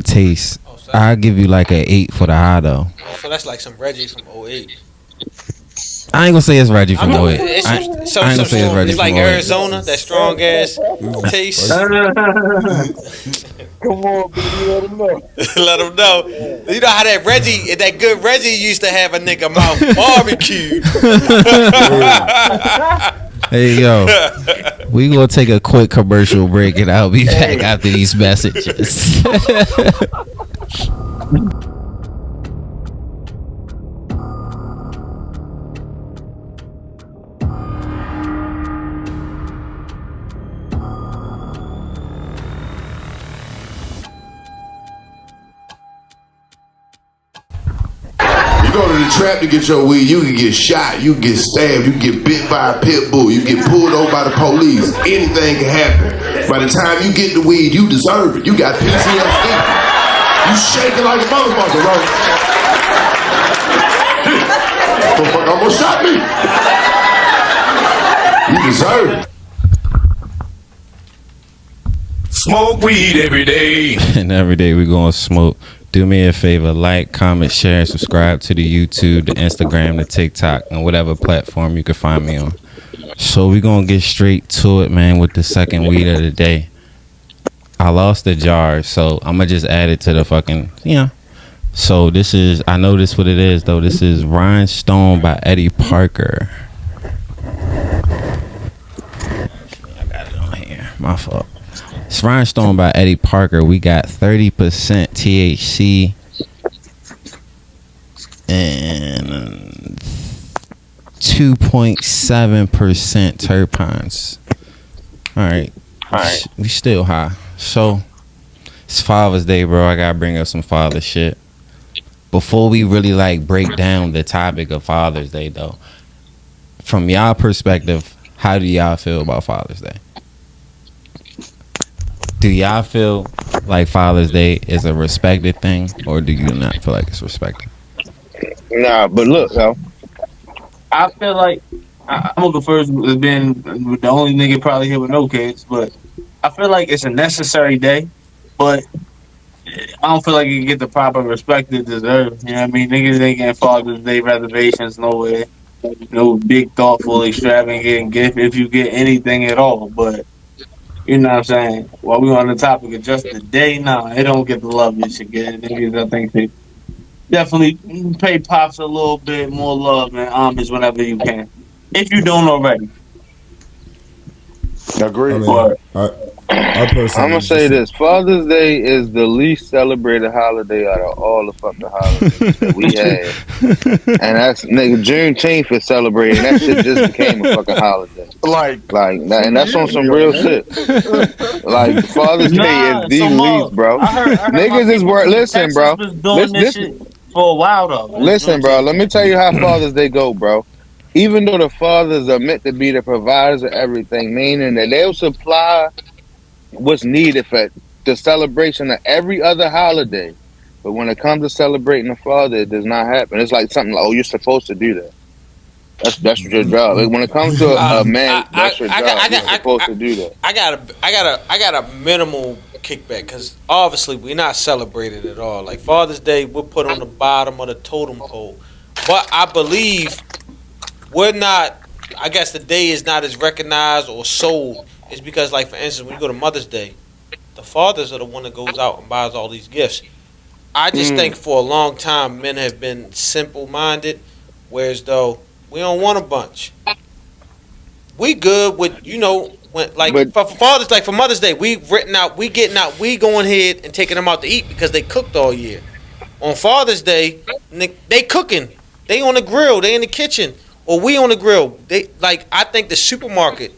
taste. I'll give you like an 8 for the high though. So that's like some Reggie from 08. I ain't gonna say it's Reggie from 08. I ain't It's gonna say it's Reggie it's like from 08. Arizona, that strong ass taste. Come on, baby, let him know. Let them know. You know how that good Reggie used to have a nigga mouth barbecue. Hey yo, we gonna take a quick commercial break and I'll be back after these messages. You go to the trap to get your weed, you can get shot, you can get stabbed, you can get bit by a pit bull, you get pulled over by the police. Anything can happen. By the time you get the weed, you deserve it. You got PTSD. You shaking like a motherfucker, bro. Motherfucker almost shot me. You deserve it. Smoke weed every day. And every day we gonna smoke. Do me a favor, like, comment, share, and subscribe to the YouTube, the Instagram, the TikTok, and whatever platform you can find me on. So we gonna get straight to it, man, with the second weed of the day. I lost the jar, so I'm gonna just add it to the fucking, So this is, I know this what it is, though. This is Rhinestone by Eddie Parker. I got it on here. My fault. It's Rhinestone by Eddie Parker. We got 30% THC and 2.7% terpenes. All right. We still high. So it's Father's Day, bro. I gotta bring up some father shit. Before we really like break down the topic of Father's Day, though, from y'all perspective, how do y'all feel about Father's Day? Do y'all feel like Father's Day is a respected thing, or do you not feel like it's respected? Nah, but look, yo. I feel like I'm gonna go first as being the only nigga probably here with no kids, but I feel like it's a necessary day, but I don't feel like you get the proper respect it deserves. You know what I mean? Niggas ain't getting Father's Day reservations nowhere. No big, thoughtful, extravagant gift if you get anything at all. But you know what I'm saying? While we on the topic of just the day, nah, it don't get the love it should get. Niggas, I think they definitely pay pops a little bit more love and homage whenever you can, if you don't already. Agree. I mean, But I personally I'm gonna say this: Father's Day is the least celebrated holiday out of all the fucking holidays that we had, and that's nigga Juneteenth is celebrated. That shit just became a fucking holiday. Like And that's on some real shit. Like Father's Day is the least, bro. I heard Niggas is work. Listen, bro. was doing this shit for a while though. Listen, bro. Let me tell you how Father's Day go, bro. Even though the fathers are meant to be the providers of everything, meaning that they'll supply what's needed for the celebration of every other holiday. But when it comes to celebrating the father, it does not happen. It's like something like, oh, you're supposed to do that. That's your job. Like, when it comes to a man, that's your job. You're supposed to do that. I got a minimal kickback because obviously we're not celebrated at all. Like Father's Day, we're put on the bottom of the totem pole. But I believe we're not. I guess the day is not as recognized or sold. It's because, like, for instance, when you go to Mother's Day, the fathers are the one that goes out and buys all these gifts. I just think for a long time men have been simple-minded, whereas though we don't want a bunch. We good with, you know, when, like, for fathers, like for Mother's Day, we getting out, we going ahead and taking them out to eat because they cooked all year. On Father's Day, they cooking, they on the grill, they in the kitchen, or we on the grill. They like, I think the supermarket,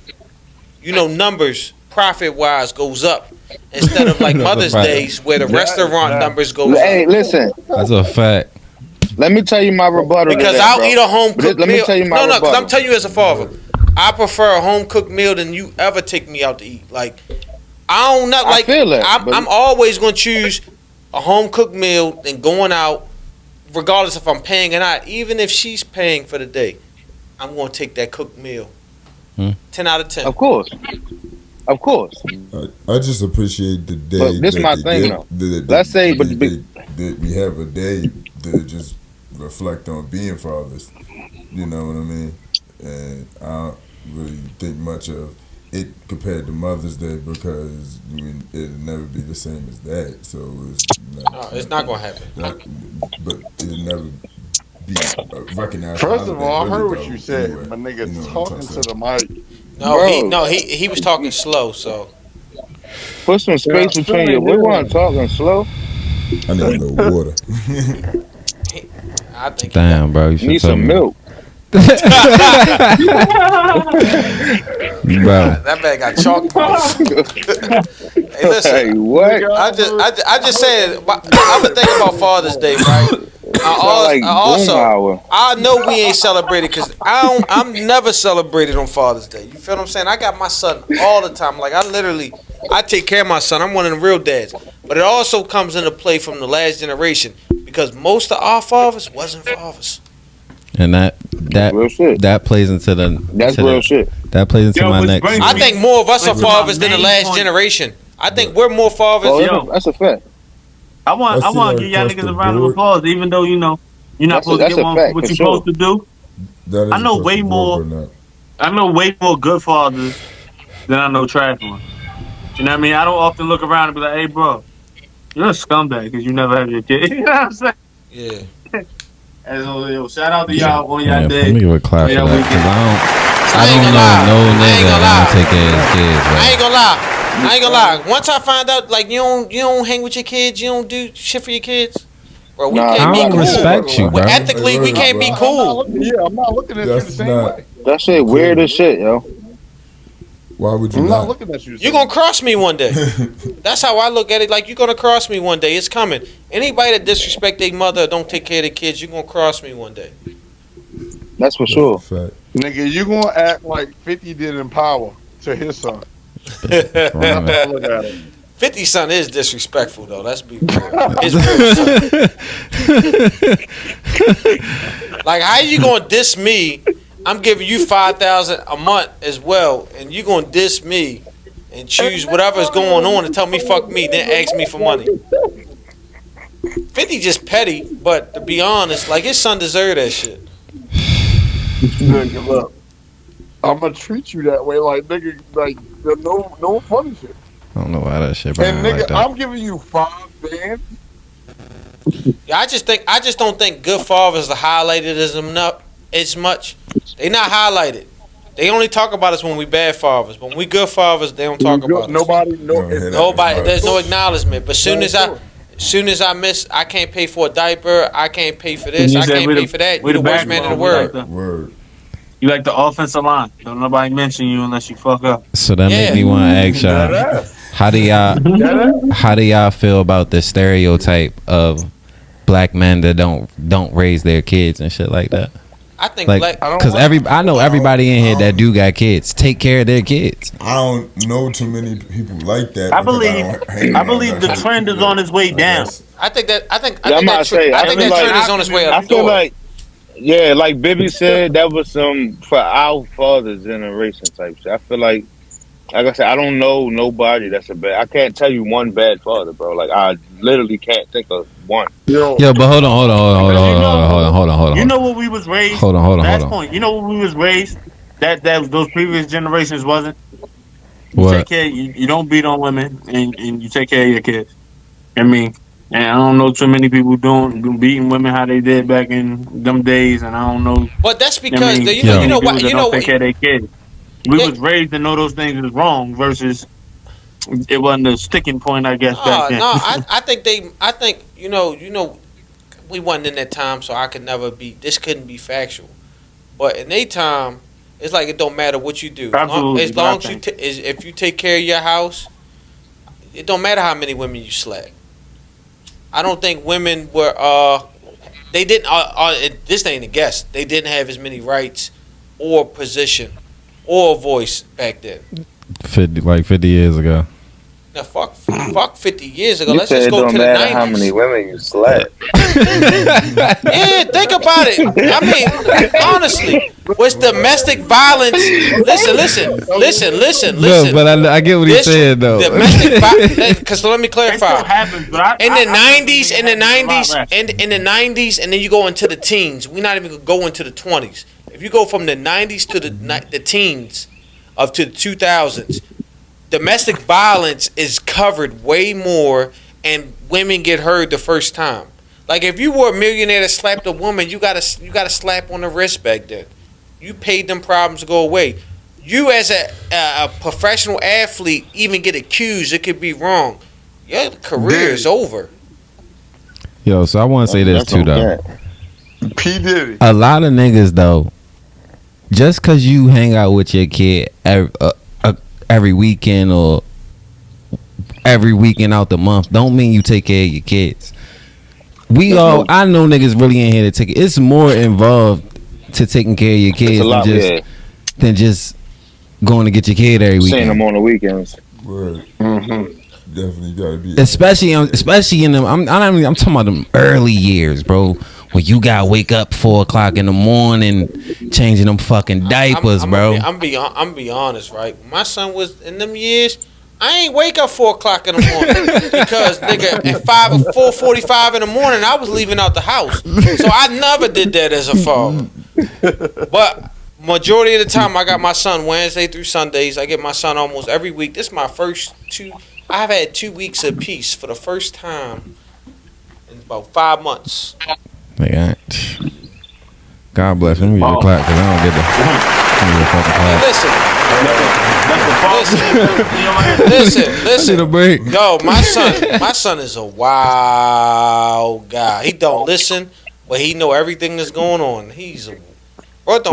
you know, numbers profit-wise goes up instead of like Mother's Days where the restaurant numbers goes up. Hey, listen. That's a fact. Let me tell you my rebuttal. Because to that, I'll eat a home cooked meal. Let me tell you my rebuttal. Because I'm telling you as a father, I prefer a home cooked meal than you ever take me out to eat. Like, I don't know. Like, I feel that, I'm always going to choose a home cooked meal than going out, regardless if I'm paying or not. Even if she's paying for the day, I'm going to take that cooked meal. 10 out of 10. Of course. Of course. I just appreciate the day. But this is my thing, though. Let's say, but we have a day to just reflect on being fathers. You know what I mean? And I don't really think much of it compared to Mother's Day because I mean it'll never be the same as that. So it's not gonna happen. But it'll never be recognized. First of all, I heard what you said, my nigga, talking to the mic. He was talking slow, so put some space between you. We weren't talking slow. I need a little water. I think damn, bro, you should need some milk. Bro. That man got chalk mouth. Hey, listen. Hey, what? I just said. I'm gonna think about Father's Day, right? I know we ain't celebrated because I'm never celebrated on Father's Day. You feel what I'm saying? I got my son all the time. Like I take care of my son. I'm one of the real dads. But it also comes into play from the last generation because most of our fathers wasn't fathers. And that plays into real shit. That plays into my next. I think more of us are fathers than the last generation. I think we're more fathers. That's a fact. I want to give y'all niggas a round of applause, even though you know you're not supposed to get one for what you're supposed to do. I know way more. I know way more good fathers than I know trash ones. You know what I mean? I don't often look around and be like, "Hey, bro, you're a scumbag because you never have your kid." You know what I'm saying? Yeah. And so, shout out to y'all on y'all day. Let me give a clap for that because I don't know no nigga that don't take care of his kids. Bro. I ain't gonna lie. Once I find out, like you don't hang with your kids, you don't do shit for your kids, bro. We can't be cool. Respect you, bro. Ethically, we can't be cool. I'm not looking at you the same way. That shit weird as shit, yo. Why would you I'm not? not looking at you. You're gonna cross me one day. That's how I look at it. Like you're gonna cross me one day. It's coming. Anybody that disrespect their mother or don't take care of their kids, you're gonna cross me one day. That's for sure. Fact. Nigga, you gonna act like 50 did in Power to his son. Wrong. That's how I look at it. 50 son is disrespectful though. Let's be real. His real son. Like, how you gonna diss me? I'm giving you $5,000 a month as well, and you gonna diss me and choose whatever's going on and tell me fuck me, then ask me for money. 50 just petty, but to be honest, like his son deserve that shit. Nigga, look, I'm gonna treat you that way, like nigga, like no funny shit. I don't know why that shit. And nigga, like that. I'm giving you 5 bands. Yeah, I just don't think good fathers are highlighted as much. They not highlighted. They only talk about us when we bad fathers. But when we good fathers, they don't talk about us. Nobody. There's no acknowledgement. But soon as I miss, I can't pay for a diaper. I can't pay for this. I can't pay for that. You're the worst man in the world. Word. You like the offensive line. Don't nobody mention you unless you fuck up. So that make me want to ask y'all, how do y'all feel about the stereotype of black men that don't raise their kids and shit like that? I think like, because I know everybody in here that do got kids take care of their kids. I don't know too many people like that. I believe the trend is on its way down. I think that trend is on its way up. I feel like, yeah, like Bibby said, that was some for our father's generation type shit. I feel like I said, I don't know nobody that's a bad. I can't tell you one bad father, bro. Like I literally can't think of one. Yo, but hold on. You know what we was raised? Hold on. Point. You know what we was raised? That those previous generations wasn't. You What? take care. You don't beat on women, and you take care of your kids. I mean, and I don't know too many people beating women how they did back in them days, and I don't know. But that's because you know what take care of their kids. We was raised to know those things was wrong versus it wasn't a sticking point, I guess. Back then. No, I think you know, we wasn't in that time, so I could never be. This couldn't be factual. But in their time, it's like it don't matter what you do. Absolutely, as long as if you take care of your house, it don't matter how many women you slap. I don't think women were. They didn't. This ain't a guess. They didn't have as many rights or position or voice back then. 50 years ago. Now fuck 50 years ago. You Let's just go to the 90s. How many women you slept? Yeah, think about it. I mean, honestly, was domestic violence? Listen. No, but I get what he's saying though. Domestic violence. Because let me clarify. In the 90s, and then you go into the teens. We're not even gonna go into the 20s. If you go from the 90s to the teens, up to the 2000s, domestic violence is covered way more, and women get hurt the first time. Like if you were a millionaire that slapped a woman, you got a slap on the wrist back then. You paid them problems to go away. You as a professional athlete even get accused, it could be wrong. Your career is over. Yo, so I want to say this too though. P. Diddy. A lot of niggas though, just cause you hang out with your kid every weekend or every weekend out the month, don't mean you take care of your kids. I know niggas really in here to take it. It's more involved to taking care of your kids than just going to get your kid every weekend. Seeing them on the weekends. Word. Definitely gotta be. Especially in them. I'm talking about them early years, bro. When you gotta wake up 4:00 in the morning, changing them fucking diapers, bro. I'm be honest, right? When my son was in them years, I ain't wake up 4:00 in the morning because nigga at 4:45 in the morning I was leaving out the house, so I never did that as a father. But majority of the time I got my son Wednesday through Sundays. I get my son almost every week. This is my first I've had 2 weeks of peace for the first time in about 5 months. Yeah. God bless him. You need to clap because I don't get the fucking clap. Listen. Need a break. Yo, my son is a wild guy. He don't listen, but he know everything that's going on. Bro, it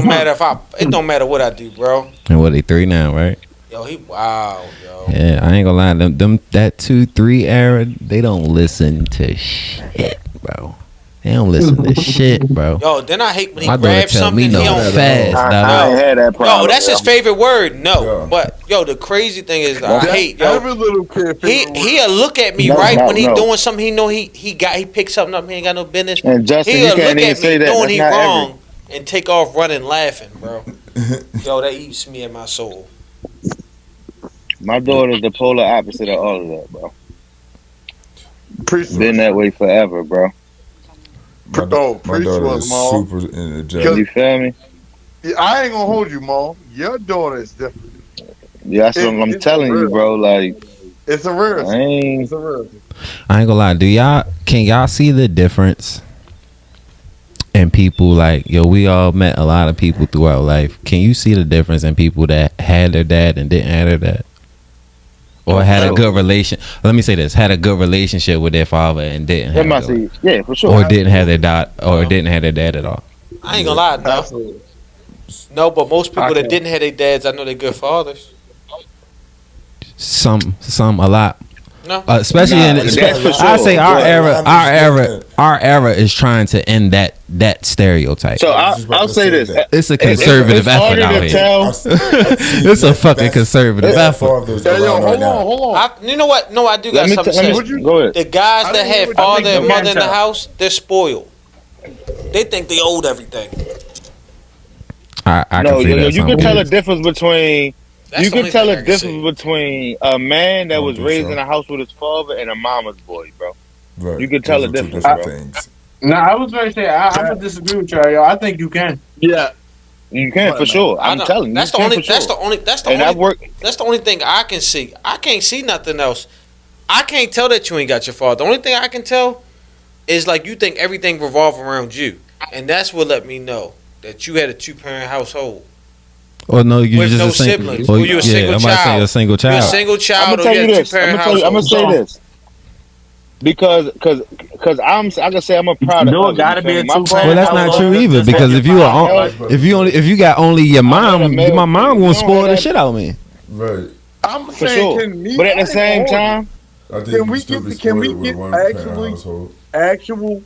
don't matter what I do, bro. And what, they 3 now, right? Yo, he wild, yo. Yeah, I ain't gonna lie. Them that 2-3 era, they don't listen to shit, bro. They don't listen to shit, bro. Yo, then I hate when he My daughter grabs tell me something. no He don't fast, dog. I ain't had that problem. Yo, that's his yo. favorite word. No, but yo, the crazy thing is, I hate yo. Every little kid. He'll look at me No, right no, when he no. doing something. He know he picked something up. He ain't got no business. And Justin, He'll you can't look even at say me that. knowing That's he not wrong and take off running laughing, bro. Yo, that eats me in my soul. My daughter's the polar opposite of all of that, bro. Priest Been that way forever, bro. My daughter is super energetic. You feel me? I ain't gonna hold you, Mom. Your daughter is different. Yeah, that's what I'm telling you, bro. Like, it's a rarity. I ain't. It's a rarity. I ain't gonna lie. Can y'all see the difference in people? Like, yo, we all met a lot of people throughout life. Can you see the difference in people that had their dad and didn't have their dad? Or had a good relation. Let me say this: had a good relationship with their father and didn't have. Yeah, for sure. Or didn't have their dad, or didn't have their dad at all. I ain't gonna lie, no. No, but most people that didn't have their dads, I know they're good fathers. Some, a lot. No, especially in. that's for sure. I say our era is trying to end that stereotype. So I'll say this: it's a conservative effort out here. It's a fucking conservative effort. Hold on. You know what? No, I do got something to say. Go ahead. The guys that have father and mother in the house, they're spoiled. They think they own everything. I no, can see that. You can tell a difference between. That's you the can only tell thing a I can difference see. between a man that was think raised so. in a house with his father and a mama's boy, bro. Right. You can tell Those a are two difference, different bro. things. No, I was going to say I'm gonna disagree with y'all. I think you can. Yeah, You can for sure. I'm telling you. That's the you can only. for sure. That's the And I only. work. That's the only thing I can see. I can't see nothing else. I can't tell that you ain't got your father. The only thing I can tell is like you think everything revolves around you, and that's what let me know that you had a 2-parent household. Or no, you With just no a siblings. Or Or you a single I'm about to say child. you're a single You're child. a single child. I'm Or gonna tell you you had a this. I'm 2-parent gonna household. say this. Because I can say I'm a product. No, it of gotta you be feel a me? My two-parent father- Well, that's not household. true either. That's Because what if you your are father- if you got only your mom, a male my mom figure. gonna You spoil don't the have shit out of me. Right. I'm For saying, sure. can me? But at I the ain't same gonna hold you. time, I think Can you we can still get? be Can we spoiled with a get one-parent household. actual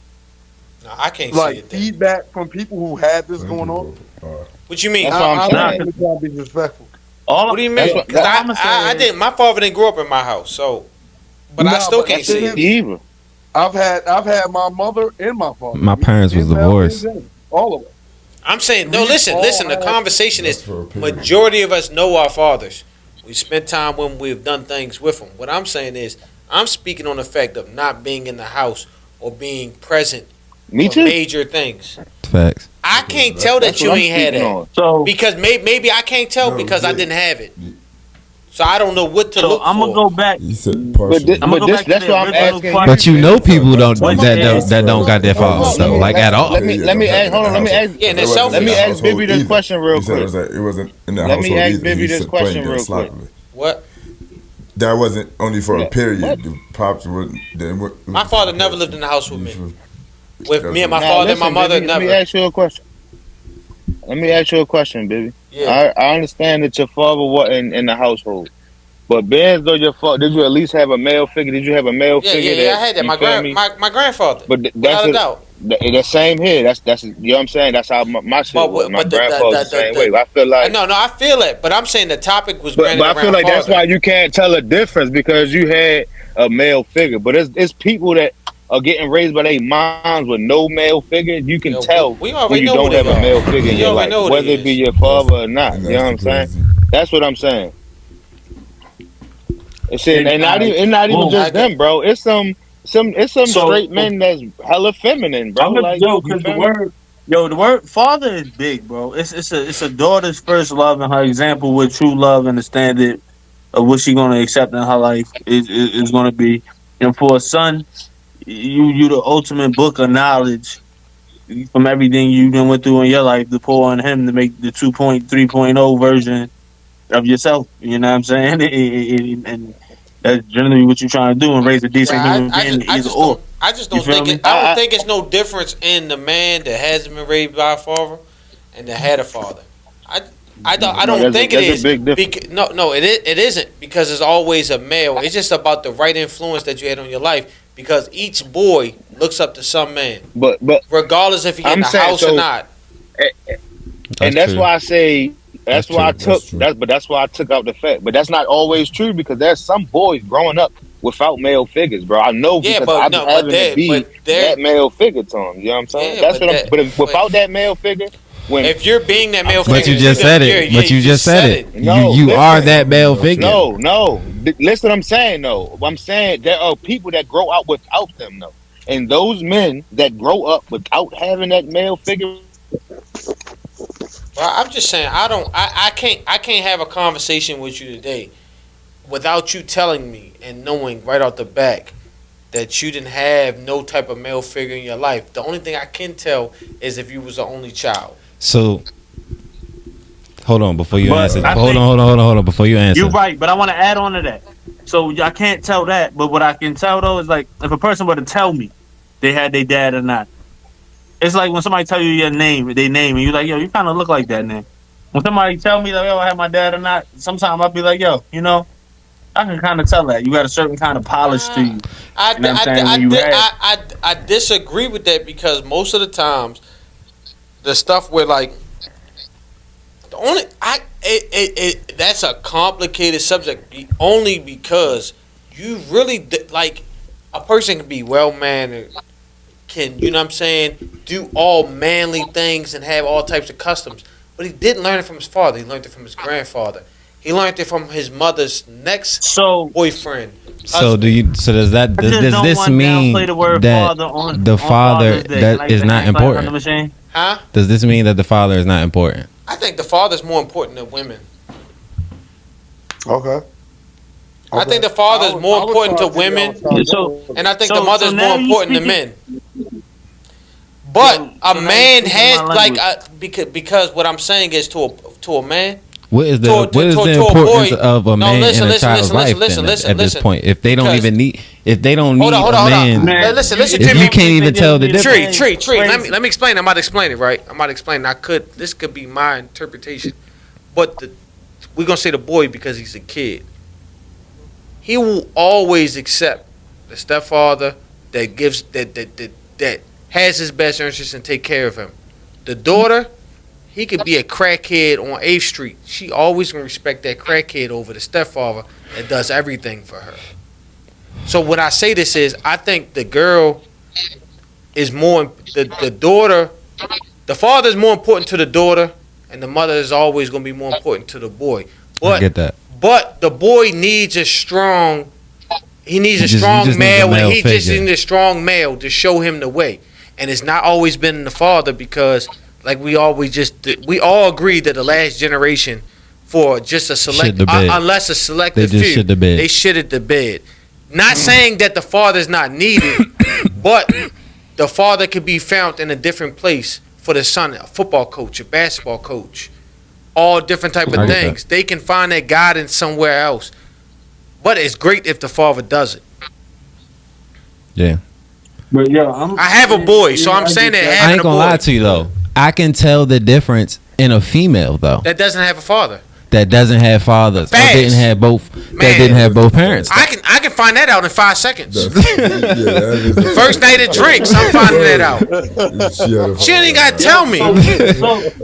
No, I can't see like it. Then. feedback from people who had this Some going on? people are. What you mean? That's what I'm I'm saying. not trying to be disrespectful. What do you That's mean? what- Because I'ma say I is- didn't. My father didn't grow up in my house, so. But I Nah, still but can't see it. either. I've had my mother and my father. My parents was In Mel and divorced. James, all of us. I'm saying no. We Listen. all The had- conversation That's is for a period. majority of us know our fathers. We spent time when we've done things with them. What I'm saying is, I'm speaking on the fact of not being in the house or being present Me for too. major things. Facts. I can't tell that That's you what I'm ain't had speaking that on. So because maybe I can't tell No, because I yeah. didn't have it. So I don't know what to look I'm for. gonna go back. He said But, partially. I'ma go back to that's the why I'm original asking question. But you know people don't What that is- don't got their fathers though, like at all. Let me ask. Hold on. Let me ask. Yeah, and it's That wasn't selfish. Let in me the ask household Bibby this either. question real He said quick. it wasn't in the Let me household ask either. Bibby He this said question playing real games quick. sloppily. What? That wasn't only for a Yeah, period. what? The pops wouldn't. My father never lived in the house with me. With me and my Now, father and my listen, mother, Bibby, never. Let me ask you a question. Let me ask you a question, baby. Yeah. I understand that your father wasn't in the household, but being though your father, did you at least have a male figure? Did you have a male figure Yeah. that I had that. you feel me? My grandfather. But that's Without a doubt. the same here. That's you know what I'm saying. That's how my shit was. My grandfather's the same way. I feel like no, I feel it. But I'm saying the topic was but granted I around feel like that's father. why you can't tell a difference because you had a male figure. But it's people that are getting raised by their moms with no male figure. You can Yo, tell we when already you know don't who have they a are. male figure in We your already life, know who whether they it be is. your father or not. And You know what I'm that's the saying? crazy. That's what I'm saying. It's and not even Boom. just them, bro. It's some So straight men that's hella feminine, bro. I'm gonna Like you because feel me? the word father is big, bro. It's a daughter's first love and her example with true love and the standard of what she gonna accept in her life is gonna be. And for a son, you the ultimate book of knowledge from everything you done went through in your life to pour on him to make the 2.3.0 version of yourself. You know what I'm saying? And that's generally what you're trying to do and raise a decent Yeah, human being, I either just or. don't. I just You don't feel think me? it. I don't think it's no difference in the man that hasn't been raised by a father and that had a father. I don't think it is. A big difference. No, it isn't because it's always a male. It's just about the right influence that you had on your life. because each boy looks up to some man, but regardless if he in the house or not. And that's why I say that's why I took true. that. But that's why I took out the fact. But that's not always true because there's some boys growing up without male figures, bro. I know because I've been having to be that male figure to them. You know what I'm saying? Yeah, that's but what. But without that male figure, if you're being that male figure, but you just said it. But you just said it. You are that male figure. No. Listen, what I'm saying though. I'm saying there are people that grow up without them though, and those men that grow up without having that male figure. Well, I'm just saying I can't have a conversation with you today without you telling me and knowing right off the back that you didn't have no type of male figure in your life. The only thing I can tell is if you was the only child. So hold on before you answer. Hold on before you answer. You're right, but I want to add on to that. So I can't tell that, but what I can tell though is like if a person were to tell me they had their dad or not. It's like when somebody tell you their name, and you're like, yo, you kind of look like that name. When somebody tell me that, yo, I have my dad or not, sometimes I'll be like, yo, you know, I can kind of tell that. You got a certain kind of polish to you. I disagree with that because most of the times, the stuff where like, that's a complicated subject only because you really, like, a person can be well-mannered, can, you know what I'm saying, do all manly things and have all types of customs. But he didn't learn it from his father. He learned it from his grandfather. He learned it from his mother's next boyfriend. So does this mean that the father that is not important? Huh? Does this mean that the father is not important? I think the father's more important than women. Okay. I think the father is more important to women, and I think the mother is more important to men. But a man has because what I'm saying is to a man. What is the importance of a man in a child's life at this point? If they don't even need, if they don't need a man, listen to if me. You can't even tell the difference. Tree. Let me explain. I'm about to explain it, right? I'm about to explain. This could be my interpretation, but we're gonna say the boy because he's a kid. He will always accept the stepfather that gives that has his best interest and take care of him. The daughter, he could be a crackhead on 8th Street. She always gonna respect that crackhead over the stepfather that does everything for her. So when I say this is, I think the girl is more the daughter. The father is more important to the daughter, and the mother is always gonna be more important to the boy. But, I get that. But the boy needs a strong. He needs a strong male, and he just needs a strong male to show him the way. And it's not always been the father because, like we all agree that the last generation, for just a select, unless a selective few, they shitted the bed. Not saying that the father's not needed, but the father could be found in a different place for the son, a football coach, a basketball coach. All different type of things. They can find that guidance somewhere else. But it's great if the father does it. Yeah. But I have a boy, so I'm saying that I ain't gonna lie to you though. I can tell the difference in a female though. That doesn't have a father. That doesn't have fathers. Or didn't have both. That didn't have both parents. I can find that out in 5 seconds. First night of drinks, I'm finding that out. She ain't gotta tell me.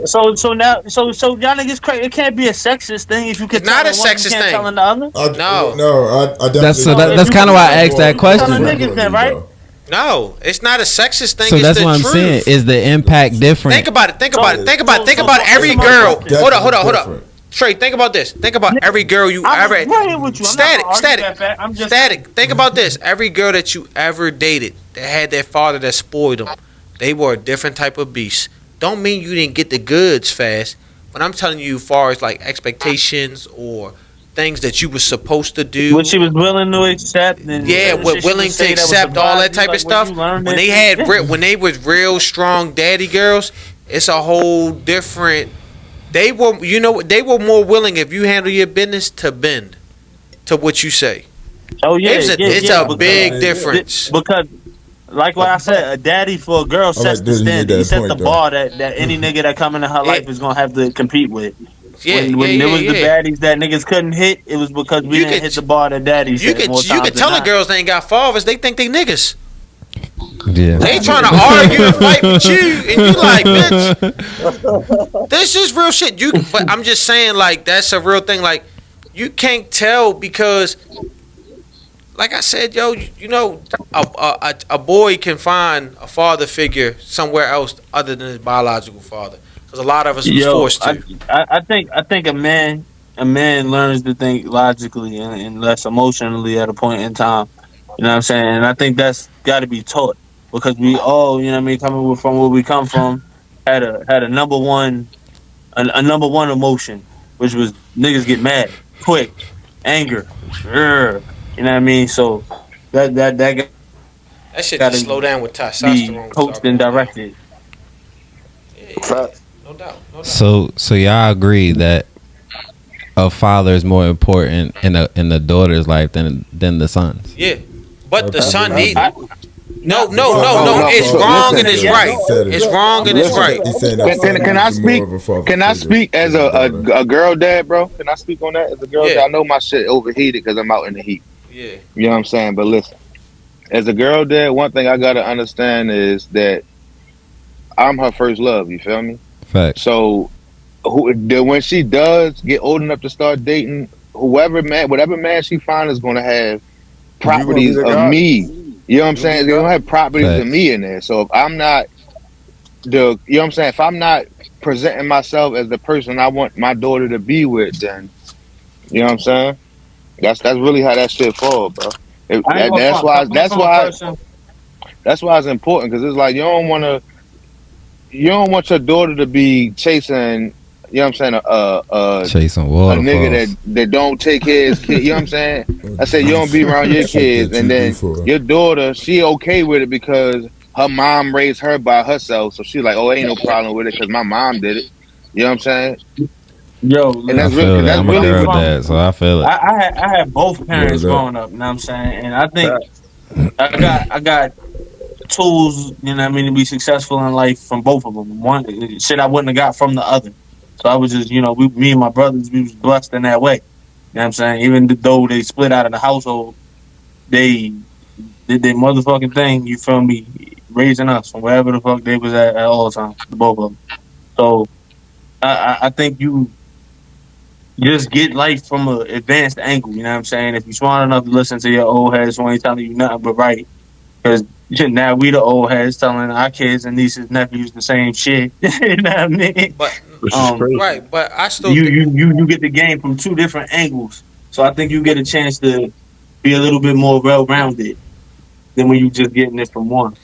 So now y'all niggas crazy. It can't be a sexist thing if you can. It's not a sexist thing. Telling the other. I that's kind of why I asked that question. Right? No, it's not a sexist thing. So that's what I'm saying. Is the impact different? Think about it. Think about every girl. Hold up. Trey, think about this. Think about every girl you ever. Static. Think about this. Every girl that you ever dated that had that father that spoiled them, they were a different type of beast. Don't mean you didn't get the goods fast. But I'm telling you, as far as like expectations or things that you were supposed to do, what she was willing to accept, willing to accept all that type of stuff. When they was real strong daddy girls, it's a whole different. They were more willing if you handle your business to bend to what you say. Oh yeah, it's a big difference. Because, like what I said, a daddy for a girl sets the standard. He set the bar that any nigga that come into her life is gonna have to compete with. when there was the baddies that niggas couldn't hit, it was because we didn't hit the bar that daddies hit more times You could tell the not. girls they ain't got fathers. They think they niggas. Yeah. They trying to argue and fight with you, and you like, bitch. This is real shit. But I'm just saying, like, that's a real thing. Like, you can't tell because, like I said, yo, you know, a boy can find a father figure somewhere else other than his biological father. Because a lot of us was forced to. I think a man learns to think logically and less emotionally at a point in time. You know what I'm saying? And I think that's got to be taught because we all, you know what I mean, coming from where we come from, had a number one emotion, which was niggas get mad quick, anger, you know what I mean. So that shit just slow down with testosterone. Be coached and directed. Yeah. No doubt. So y'all agree that a father is more important in the daughter's life than the son's? Yeah, but the son needs. No. It's wrong and it's right. It's wrong and it's right. Can I speak as a girl dad, bro? Can I speak on that as a girl dad? I know my shit overheated because I'm out in the heat. Yeah. You know what I'm saying? But listen, as a girl dad, one thing I gotta understand is that I'm her first love. You feel me? Fact. So, when she does get old enough to start dating, whatever man she finds is gonna have properties of me. You know what I'm saying? They're gonna have properties of me in there. So if I'm not you know what I'm saying? If I'm not presenting myself as the person I want my daughter to be with, then you know what I'm saying? That's really how that shit falls, bro. That's why it's important because it's like you don't want your daughter to be chasing, you know what I'm saying, chasing waterfalls. A nigga that don't take care of his kid. You know what I'm saying? I said you don't be around your kids, and then your daughter, she okay with it because her mom raised her by herself, so she's like, oh, ain't no problem with it because my mom did it. You know what I'm saying? Yo, and that's really that's I'm really a girl dad, so I feel it. I had both parents growing up. You know what I'm saying? And I think I got tools, you know what I mean, to be successful in life from both of them. One shit I wouldn't have got from the other. So I was just, you know, me and my brothers, we was blessed in that way. You know what I'm saying? Even though they split out of the household, they did their motherfucking thing, you feel me, raising us from wherever the fuck they was at all times, the both of them. So I think you just get life from an advanced angle, you know what I'm saying? If you're smart enough to listen to your old heads who ain't telling you nothing but right. Because now we the old heads telling our kids and nieces, nephews the same shit. You know what I mean? But right, but I still you get the game from two different angles. So I think you get a chance to be a little bit more well rounded than when you just getting it from one.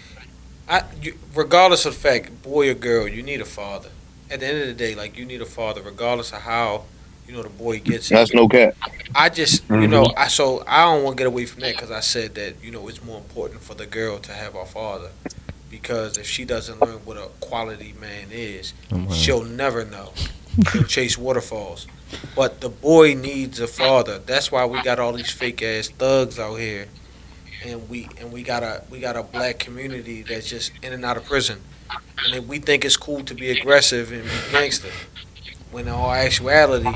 Regardless of the fact, boy or girl, you need a father. At the end of the day, like you need a father, regardless of how the boy gets it. That's no cap. I just I don't want to get away from that because I said that it's more important for the girl to have a father because if she doesn't learn what a quality man is, she'll never know. She'll chase waterfalls. But the boy needs a father. That's why we got all these fake ass thugs out here, and we got a black community that's just in and out of prison, and then we think it's cool to be aggressive and be gangster. When in all actuality,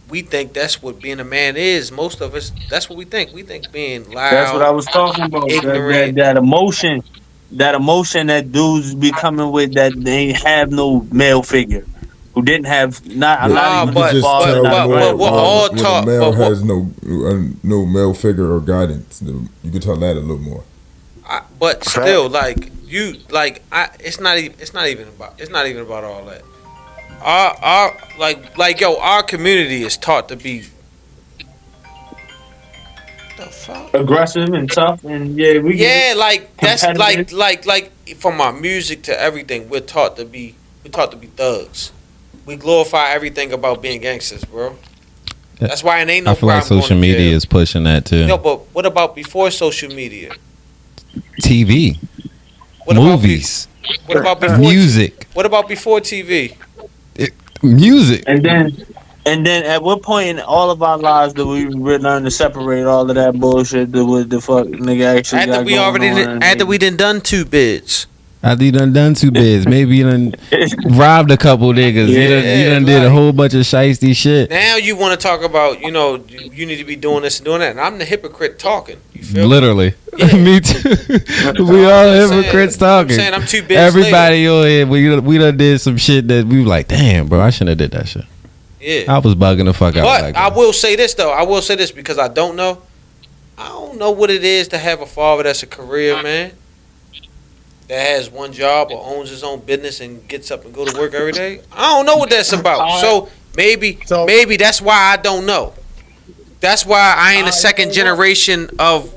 we think that's what being a man is. Most of us, that's what we think. We think being loud. That's what I was talking about. Ignorant. That emotion that dudes be coming with that they have no male figure, who didn't have not even his father. We're all taught. When a male has no male figure or guidance, you can tell that a little more. But still, it's not even about all that. Our community is taught to be aggressive and tough, and that's like from our music to everything. We're taught to be thugs. We glorify everything about being gangsters, bro. That's why it ain't no. I feel like social media is pushing that too. No, but what about before social media? TV, movies. What about before music? What about before TV? Music. And then at what point in all of our lives do we learn to separate all of that bullshit with the fuck nigga actually after we done done two bids. After you done 2 bids, maybe you done robbed a couple niggas. You done did a whole bunch of shiesty shit. Now you want to talk about, you need to be doing this and doing that. And I'm the hypocrite talking. You feel Literally. Yeah. Me too. We all hypocrites talking. I'm saying I'm 2 bids Everybody on here, we done did some shit that we were like, damn, bro, I shouldn't have did that shit. Yeah. I was bugging the fuck out. But I will say this, though. I will say this because I don't know. I don't know what it is to have a father that's a career man, that has one job or owns his own business and gets up and go to work every day. I don't know what that's about. So maybe that's why I don't know. That's why I ain't a second generation of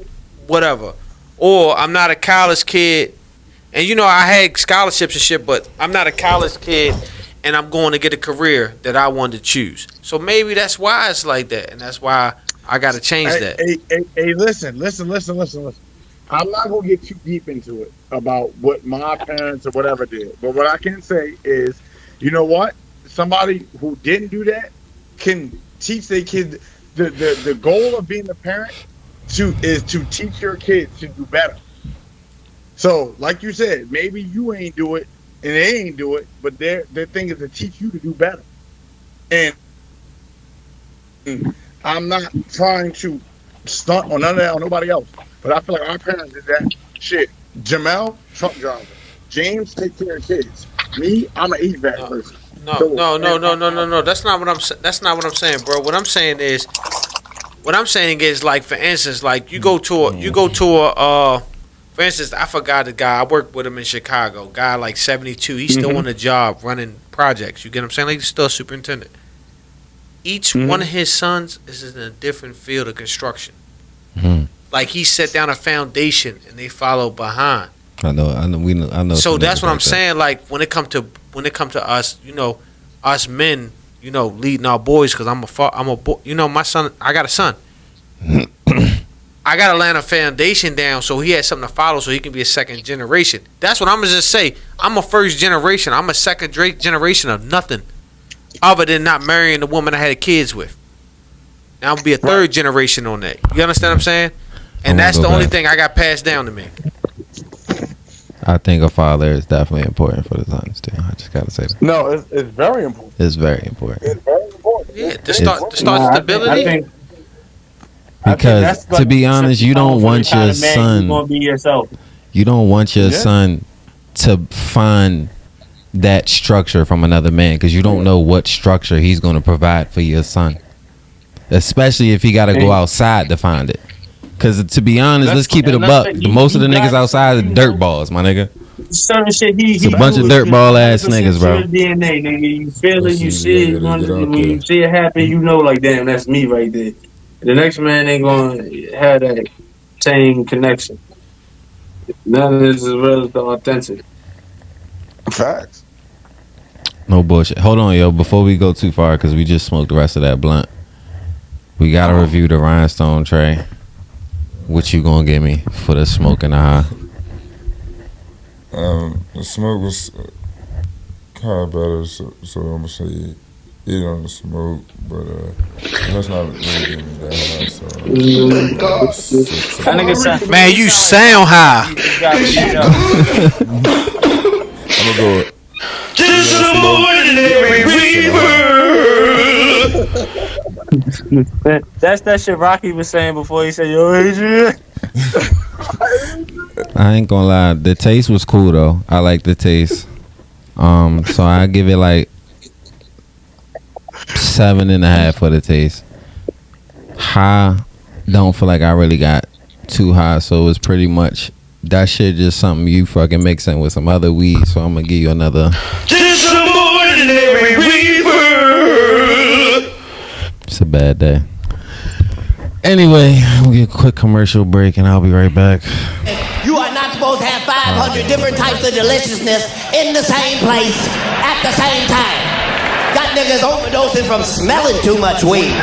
whatever. Or I'm not a college kid. And I had scholarships and shit, but I'm not a college kid and I'm going to get a career that I wanted to choose. So maybe that's why it's like that. And that's why I got to change that. Hey, listen. I'm not going to get too deep into it about what my parents or whatever did. But what I can say is, you know what? Somebody who didn't do that can teach their kids. The goal of being a parent is to teach your kids to do better. So, like you said, maybe you ain't do it and they ain't do it, but their thing is to teach you to do better. And I'm not trying to stunt on none of that on nobody else. But I feel like our parents did that shit. Jamel, truck driver. James, take care of kids. Me, I'm an HVAC person. No. That's not what I'm saying, bro. What I'm saying is, like, for instance, like you go to a for instance, I forgot the guy. I worked with him in Chicago. Guy like 72. He's still on the job running projects. You get what I'm saying? Like he's still a superintendent. Each one of his sons is in a different field of construction. Like he set down a foundation and they follow behind. I know. So that's what I'm saying. Like when it come to us, us men, leading our boys. Because I'm a boy. My son. I got a son. I gotta land a foundation down so he has something to follow, so he can be a second generation. That's what I'm gonna just say. I'm a first generation. I'm a second generation of nothing, other than not marrying the woman I had kids with. Now I'm gonna be a third generation on that. You understand what I'm saying? And that's the only thing I got passed down to me. I think a father is definitely important for the sons too. I just gotta say that. No, it's very important. It's very important. It's very important. Yeah, to start stability. I think because to be honest, you don't want your son. You don't want your son to find that structure from another man because you don't know what structure he's going to provide for your son, especially if he got to go outside to find it. Because to be honest, let's keep it a buck. Most of the niggas outside are dirt balls, my nigga. Certain shit it's a bunch of dirt ball ass niggas, bro. DNA, nigga. You feel it, you see it. When you see it happen, you know, like, damn, that's me right there. The next man ain't gonna have that same connection. None of this is real, the authentic. Facts. No bullshit. Hold on, yo. Before we go too far, because we just smoked the rest of that blunt, we gotta review the rhinestone tray. What you gonna give me for the smoke and the high? The smoke was kind of better, so I'm gonna say eat on the smoke, but that's not really giving me that high. So man, you sound high. I'm gonna go. This is the reaper. That's that shit Rocky was saying before he said, "Yo, Adrian." I ain't gonna lie, the taste was cool though. I like the taste. So I give it like 7.5 for the taste. High, don't feel like I really got too high, so it's pretty much that shit just something you fucking mixing with some other weed. So I'm gonna give you another. Just some ordinary reaper. It's a bad day. Anyway, we'll get a quick commercial break and I'll be right back. You are not supposed to have 500 different types of deliciousness in the same place at the same time. Got niggas overdosing from smelling too much weed.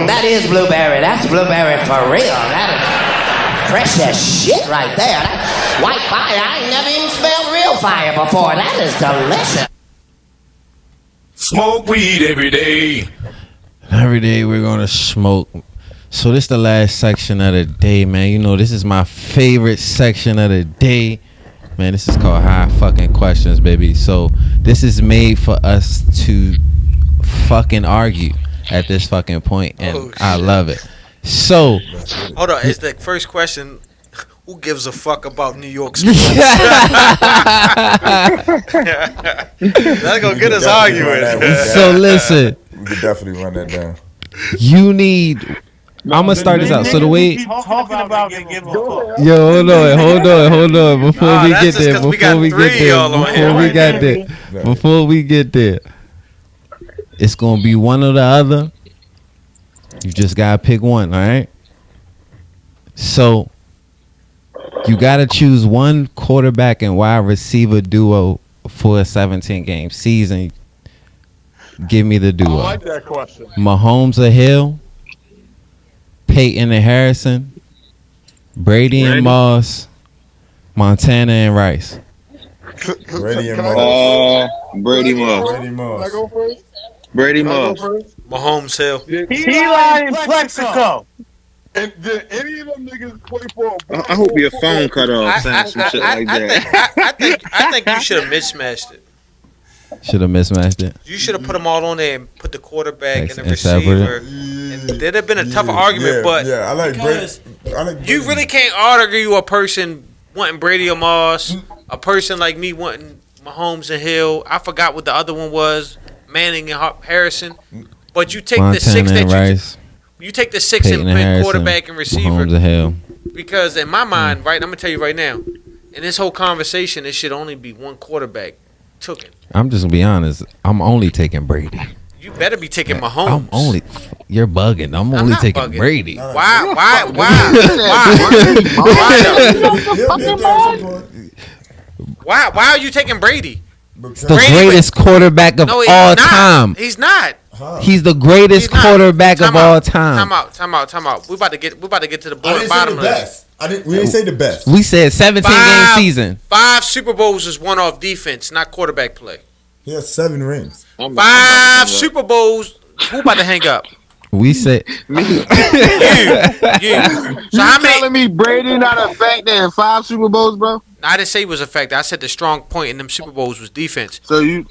That is blueberry. That's blueberry for real. That is fresh as shit right there. That's white fire. I ain't never even smelled real fire before. That is delicious. Smoke weed every day. Every day we're gonna smoke. So this the last section of the day, man. You know, this is my favorite section of the day. Man, this is called High Fucking Questions, baby. So this is made for us to fucking argue at this fucking point, and I love it. So, hold on. Is the first question? Who gives a fuck about New York sports? That's gonna get us arguing. So listen, we could definitely run that down. You need. I'm gonna start this out. So the way talking about they give a fuck. Yo, hold on. Before we get there, before we get there, it's gonna be one or the other. You just gotta pick one, all right? So you gotta choose one quarterback and wide receiver duo for a 17-game season. Give me the duo. I like that question. Mahomes or Hill, Peyton and Harrison, Brady and Moss, Montana and Rice. Brady and Moss. Brady Moss. Can I go first? Brady Moss. Mahomes Hill. Eli and Plexico. And did any of them niggas play for a I hope your phone cut off saying some shit like that. I think you should have mismatched it. Should have mismatched it. You should have put them all on there and put the quarterback and the And separate receiver. And there'd have been a tougher argument, but I like Brady. You really can't argue a person wanting Brady or Moss, a person like me wanting Mahomes and Hill. I forgot what the other one was, Manning and Harrison. But you take Montana the six and that Rice, you take the six Peyton and pick Harrison, quarterback and receiver. Mahomes and Hill. Because in my mind, right, I'm gonna tell you right now, in this whole conversation, it should only be one quarterback took it. I'm just gonna be honest. I'm only taking Brady. You better be taking Mahomes. You're bugging. I'm only taking bugging. Brady. Why? Why are you taking Brady? The greatest quarterback of all time. He's not. He's the greatest quarterback of all time. Time out. We about to get to the bottom of this. We didn't say the best. We said 17-game season. 5 Super Bowls is won off defense, not quarterback play. He has 7 rings. 5 Super Bowls. Who about to hang up? We said me. You. So how many? Telling me Brady not a factor in 5 Super Bowls, bro? I didn't say it was a factor. I said the strong point in them Super Bowls was defense.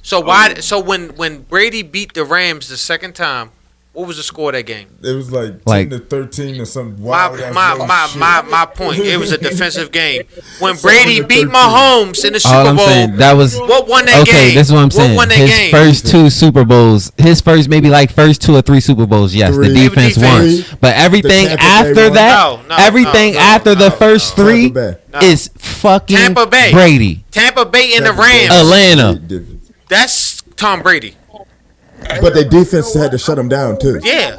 So why? So when Brady beat the Rams the second time, what was the score of that game? It was like 10-13 or something wild. My point. It was a defensive game. When Brady beat Mahomes in the Super Bowl, that was what won that game? Okay, this is what I'm saying. His first 2 Super Bowls, his first maybe like first 2 or 3 Super Bowls. Yes, the defense won. But everything after that, after the first 3 is fucking Tampa Bay. Brady. Tampa Bay and the Rams. Atlanta. That's Tom Brady. But their defense had to shut them down too. Yeah.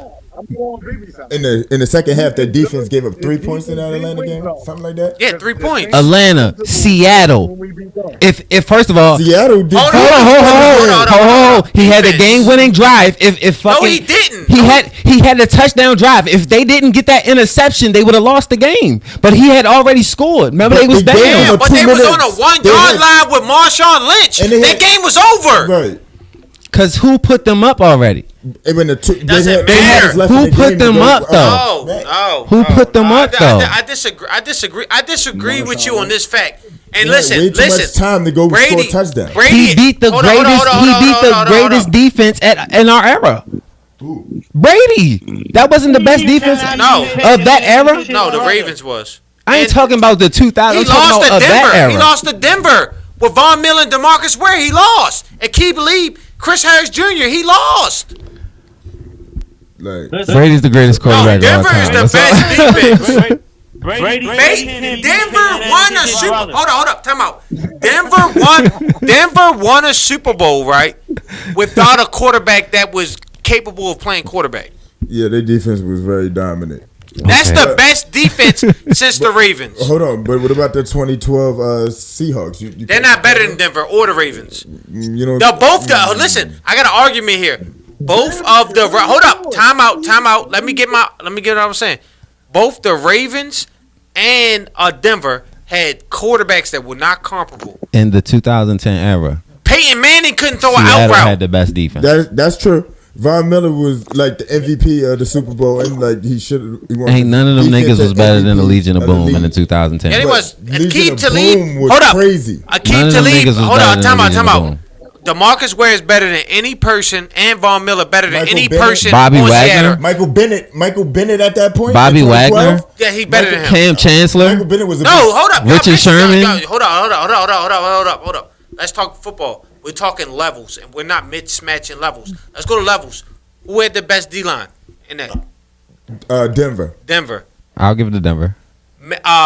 In the second half, their defense gave up 3 points in that Atlanta game, something like that. Yeah, 3 points. Atlanta, Seattle. If first of all, Seattle did. Hold on. He had a game-winning drive. If fucking, no, he didn't. He had a touchdown drive. If they didn't get that interception, they would have lost the game. But he had already scored. Remember, they was down. Yeah, but they was on a 1-yard line with Marshawn Lynch. That game was over. Right. Cause who put them up already? Doesn't matter. Who put them up though? No. Who put them up though? I disagree with you on this fact. And Way listen. too much time to go score a touchdown. He beat the greatest defense in our era. Brady. That wasn't the best defense of that era. No, the Ravens was. I ain't talking about the 2000s. He lost to Denver. He lost to Denver with Von Miller and DeMarcus Ware. He lost. And Keith Lee, Chris Harris Jr. He lost. Brady's the greatest quarterback of all time. Denver is the best defense. Brady. Denver won a Super. Hold up. Time out. Denver won a Super Bowl, right? Without a quarterback that was capable of playing quarterback. Yeah, their defense was very dominant. That's the best defense since the Ravens. Hold on, but what about the 2012 Seahawks? They're not better than Denver or the Ravens. You know, listen, I got an argument here. Both of the hold up, time out. Let me get what I was saying. Both the Ravens and Denver had quarterbacks that were not comparable In the 2010 era, Peyton Manning couldn't throw an Seattle out route. had the best defense. That's true. Von Miller was like the MVP of the Super Bowl, and like he should. Ain't none of them niggas was better than the Legion of Boom in the 2010. Yeah, it was. Legion Akeem of Boom was crazy. Akeem Talib. Hold on. Time out. DeMarcus Ware is better than any person, and Von Miller better than any person. Bobby Wagner, Michael Bennett at that point. Bobby Wagner, yeah, he better than him. Cam Chancellor. Michael Bennett was hold up. Richard Sherman. Hold up. Let's talk football. We're talking levels, and we're not mismatching levels. Let's go to levels. Who had the best D line in that? Denver. I'll give it to Denver.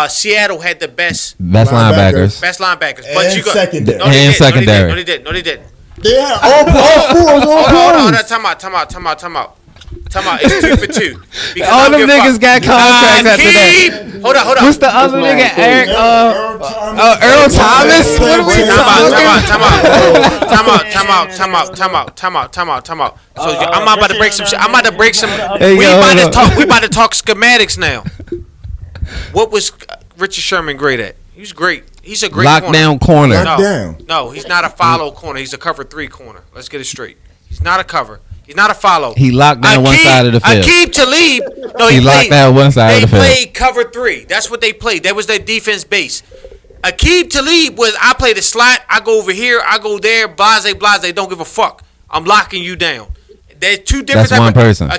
Seattle had the best linebackers. But and you got secondary. No, they did. No, they didn't. They had all fours. Hold on. Time out. It's 2 for 2. All them niggas got contracts after that. Hold on. What's the other nigga? Eric? Earl Thomas? What are we Time out. So I'm about to break some shit. We about to talk schematics now. What was Richard Sherman great at? He was great. He's a great lockdown corner. No, he's not a follow corner. He's a cover 3 corner. Let's get it straight. He's not a cover. He's not a follow. He locked down one side of the field. Akeem Talib. No, he locked down one side of the field. They played cover 3. That's what they played. That was their defense base. Akeem Talib was, I play the slot. I go over here. I go there. Blase. Don't give a fuck. I'm locking you down. There's 2 different. That's one person.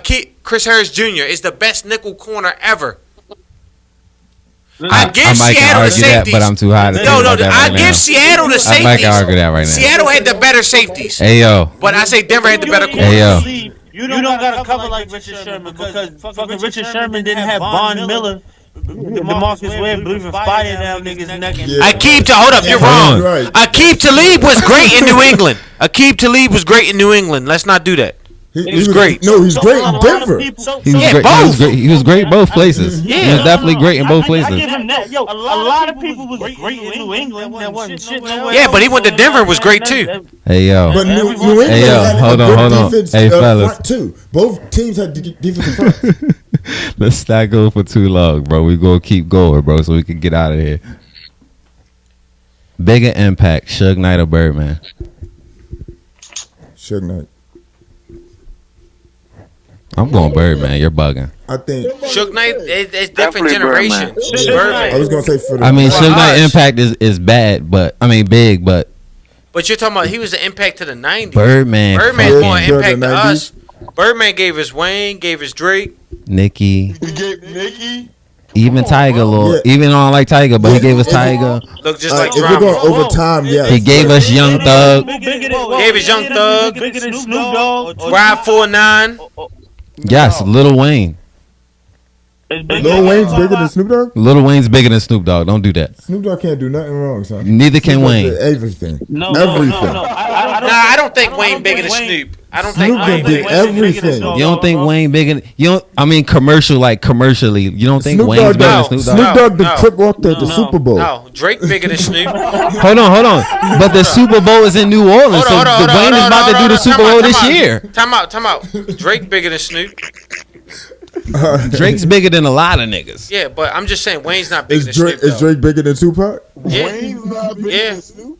Chris Harris Jr. is the best nickel corner ever. I give might Seattle the safeties. That, but I'm too high to I give Seattle the safeties. I might argue that right now. Seattle had the better safeties. Hey yo. But I say Denver had the better corner. Hey yo. You don't gotta cover like Richard Sherman because fucking Richard Sherman didn't have Von Miller. DeMarcus Ware blew fire down niggas' neck. Hold up, you're wrong. Akeem Talib was great in New England. Let's not do that. He was great. No, he's great in Denver. He was great both places. Yeah. He was definitely great in both places. I give him that. Yo, a lot of people was great in New England. That wasn't shit. Yeah, but he went to Denver and was great too. Hey yo. But New England had hold on. Defense, hey fellas. Front too. Both teams had defensive fronts. Let's not go for too long, bro. We gonna keep going, bro, so we can get out of here. Bigger impact, Suge Knight or Birdman? Suge Knight. I'm going Birdman. You're bugging. I think Suge Knight. It's different generation. Birdman. I was gonna say for the. Suge Knight impact is bad, but big, but. But you're talking about he was the impact to the 90s. Birdman more impact to us. Birdman gave us Wayne, gave us Drake, Nicki. He gave Nicki. Even Tiger, Lord. Yeah. Even though I don't like Tiger, but he gave us Tiger. Look just like if we're going over time, yeah. He gave us Young Thug. Gave us Young Thug. Ride 49. Yes, Lil Wayne. Lil Wayne's bigger than Snoop Dogg? Lil Wayne's bigger than Snoop Dogg. Don't do that. Snoop Dogg can't do nothing wrong, son. Neither can Wayne. Everything. Everything. I don't think Wayne bigger than Snoop. I don't think Wayne did everything. You don't think Wayne bigger? Commercially. You don't think Snoop Wayne's bigger than Snoop Snoop Dogg? Dogg? Snoop Dogg the trick walked at the Super Bowl. No, Drake bigger than Snoop. Hold on. But the Super Bowl is in New Orleans, so Wayne is about to do the Super Bowl this year. Time out. Drake bigger than Snoop. Drake's bigger than a lot of niggas. Yeah, but I'm just saying Wayne's not bigger than Snoop. Is Drake bigger than Tupac? Yeah. Wayne's not bigger than Snoop.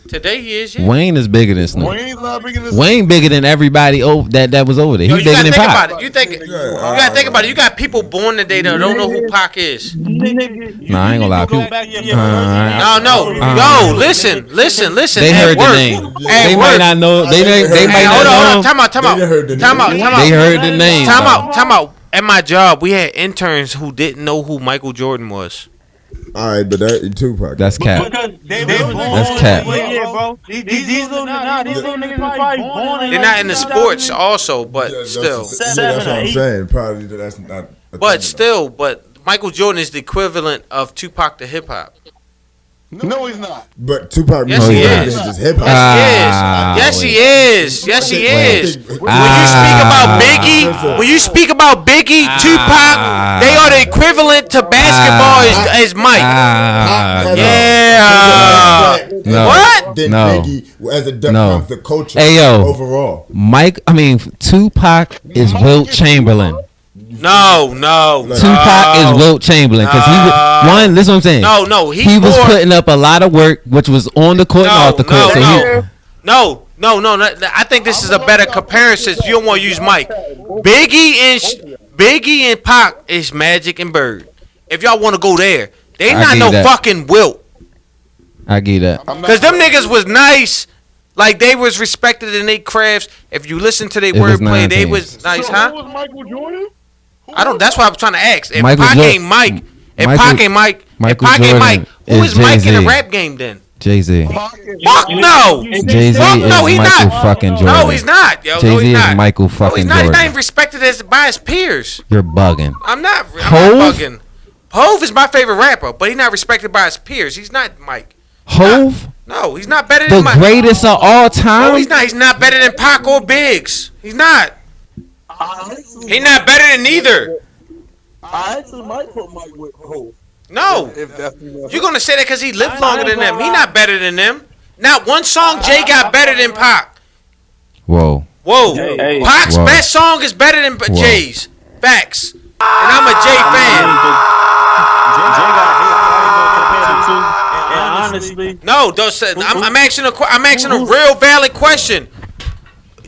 Today he is. Yeah. Wayne is bigger than Snoop. Wayne's not bigger than Snoop. Wayne bigger than everybody that was over there. He's bigger than Pac. You gotta think about it. You got people born today that don't know who Pac is. Nah, I ain't gonna lie. No. Listen. They heard the name. They might not know. They might not know. Hold on. Time out. They heard the name. Time out. At my job, we had interns who didn't know who Michael Jordan was. All right, but that Tupac. That's cap. That's cap. These little niggas probably born. They're not in the sports, also, but still. That's what I'm saying. Probably that's not. But Michael Jordan is the equivalent of Tupac to hip hop. No, he's not. But Tupac, yes, he is. Just hip hop. Yes, he is. When you speak about Biggie, Tupac, they are the equivalent to basketball as Mike. What? Then Biggie as a the culture overall. Tupac is Wilt Chamberlain. No. Tupac is Wilt Chamberlain because listen what I'm saying. No, he was putting up a lot of work, which was on the court and off the court. No. I think this is a better comparison. You don't want to use Mike. Biggie and Pac is Magic and Bird. If y'all want to go there, they not no fucking Wilt. I get that. Cause them niggas was nice. Like they was respected in their crafts. If you listen to their wordplay, they was nice, huh? Who was Michael Jordan? I don't. That's what I was trying to ask. If Michael Pac Jordan- ain't Mike, if Michael- Pac ain't Mike, if Michael Pac ain't Jordan Mike, who is is Mike in the Jay-Z. rap game then? Jay-Z. Fuck no. Jay-Z Fuck no, is he's Michael not. fucking Jordan. No, he's not. Yo, no, Jay-Z he's is not. Michael No, fucking he's not. He's not Jordan. even respected as by his peers. You're bugging. I'm not Hov? bugging. Hov is my favorite rapper, but he's not respected by his peers. He's not Mike. Hov? No, he's not better The than Mike. greatest of all time? No, he's not. He's not better than Pac or Biggs. He's not. He's not better than neither. I actually might put Mike with Hov. No. If that's You're gonna say that because he lived longer than them. He not better than them. Not one song Jay got better than Pac. Whoa. Pac's Whoa. best song is better than Jay's. Facts. And I'm a Jay fan. Jay got hit compared to. And honestly, No, I'm asking a real valid question.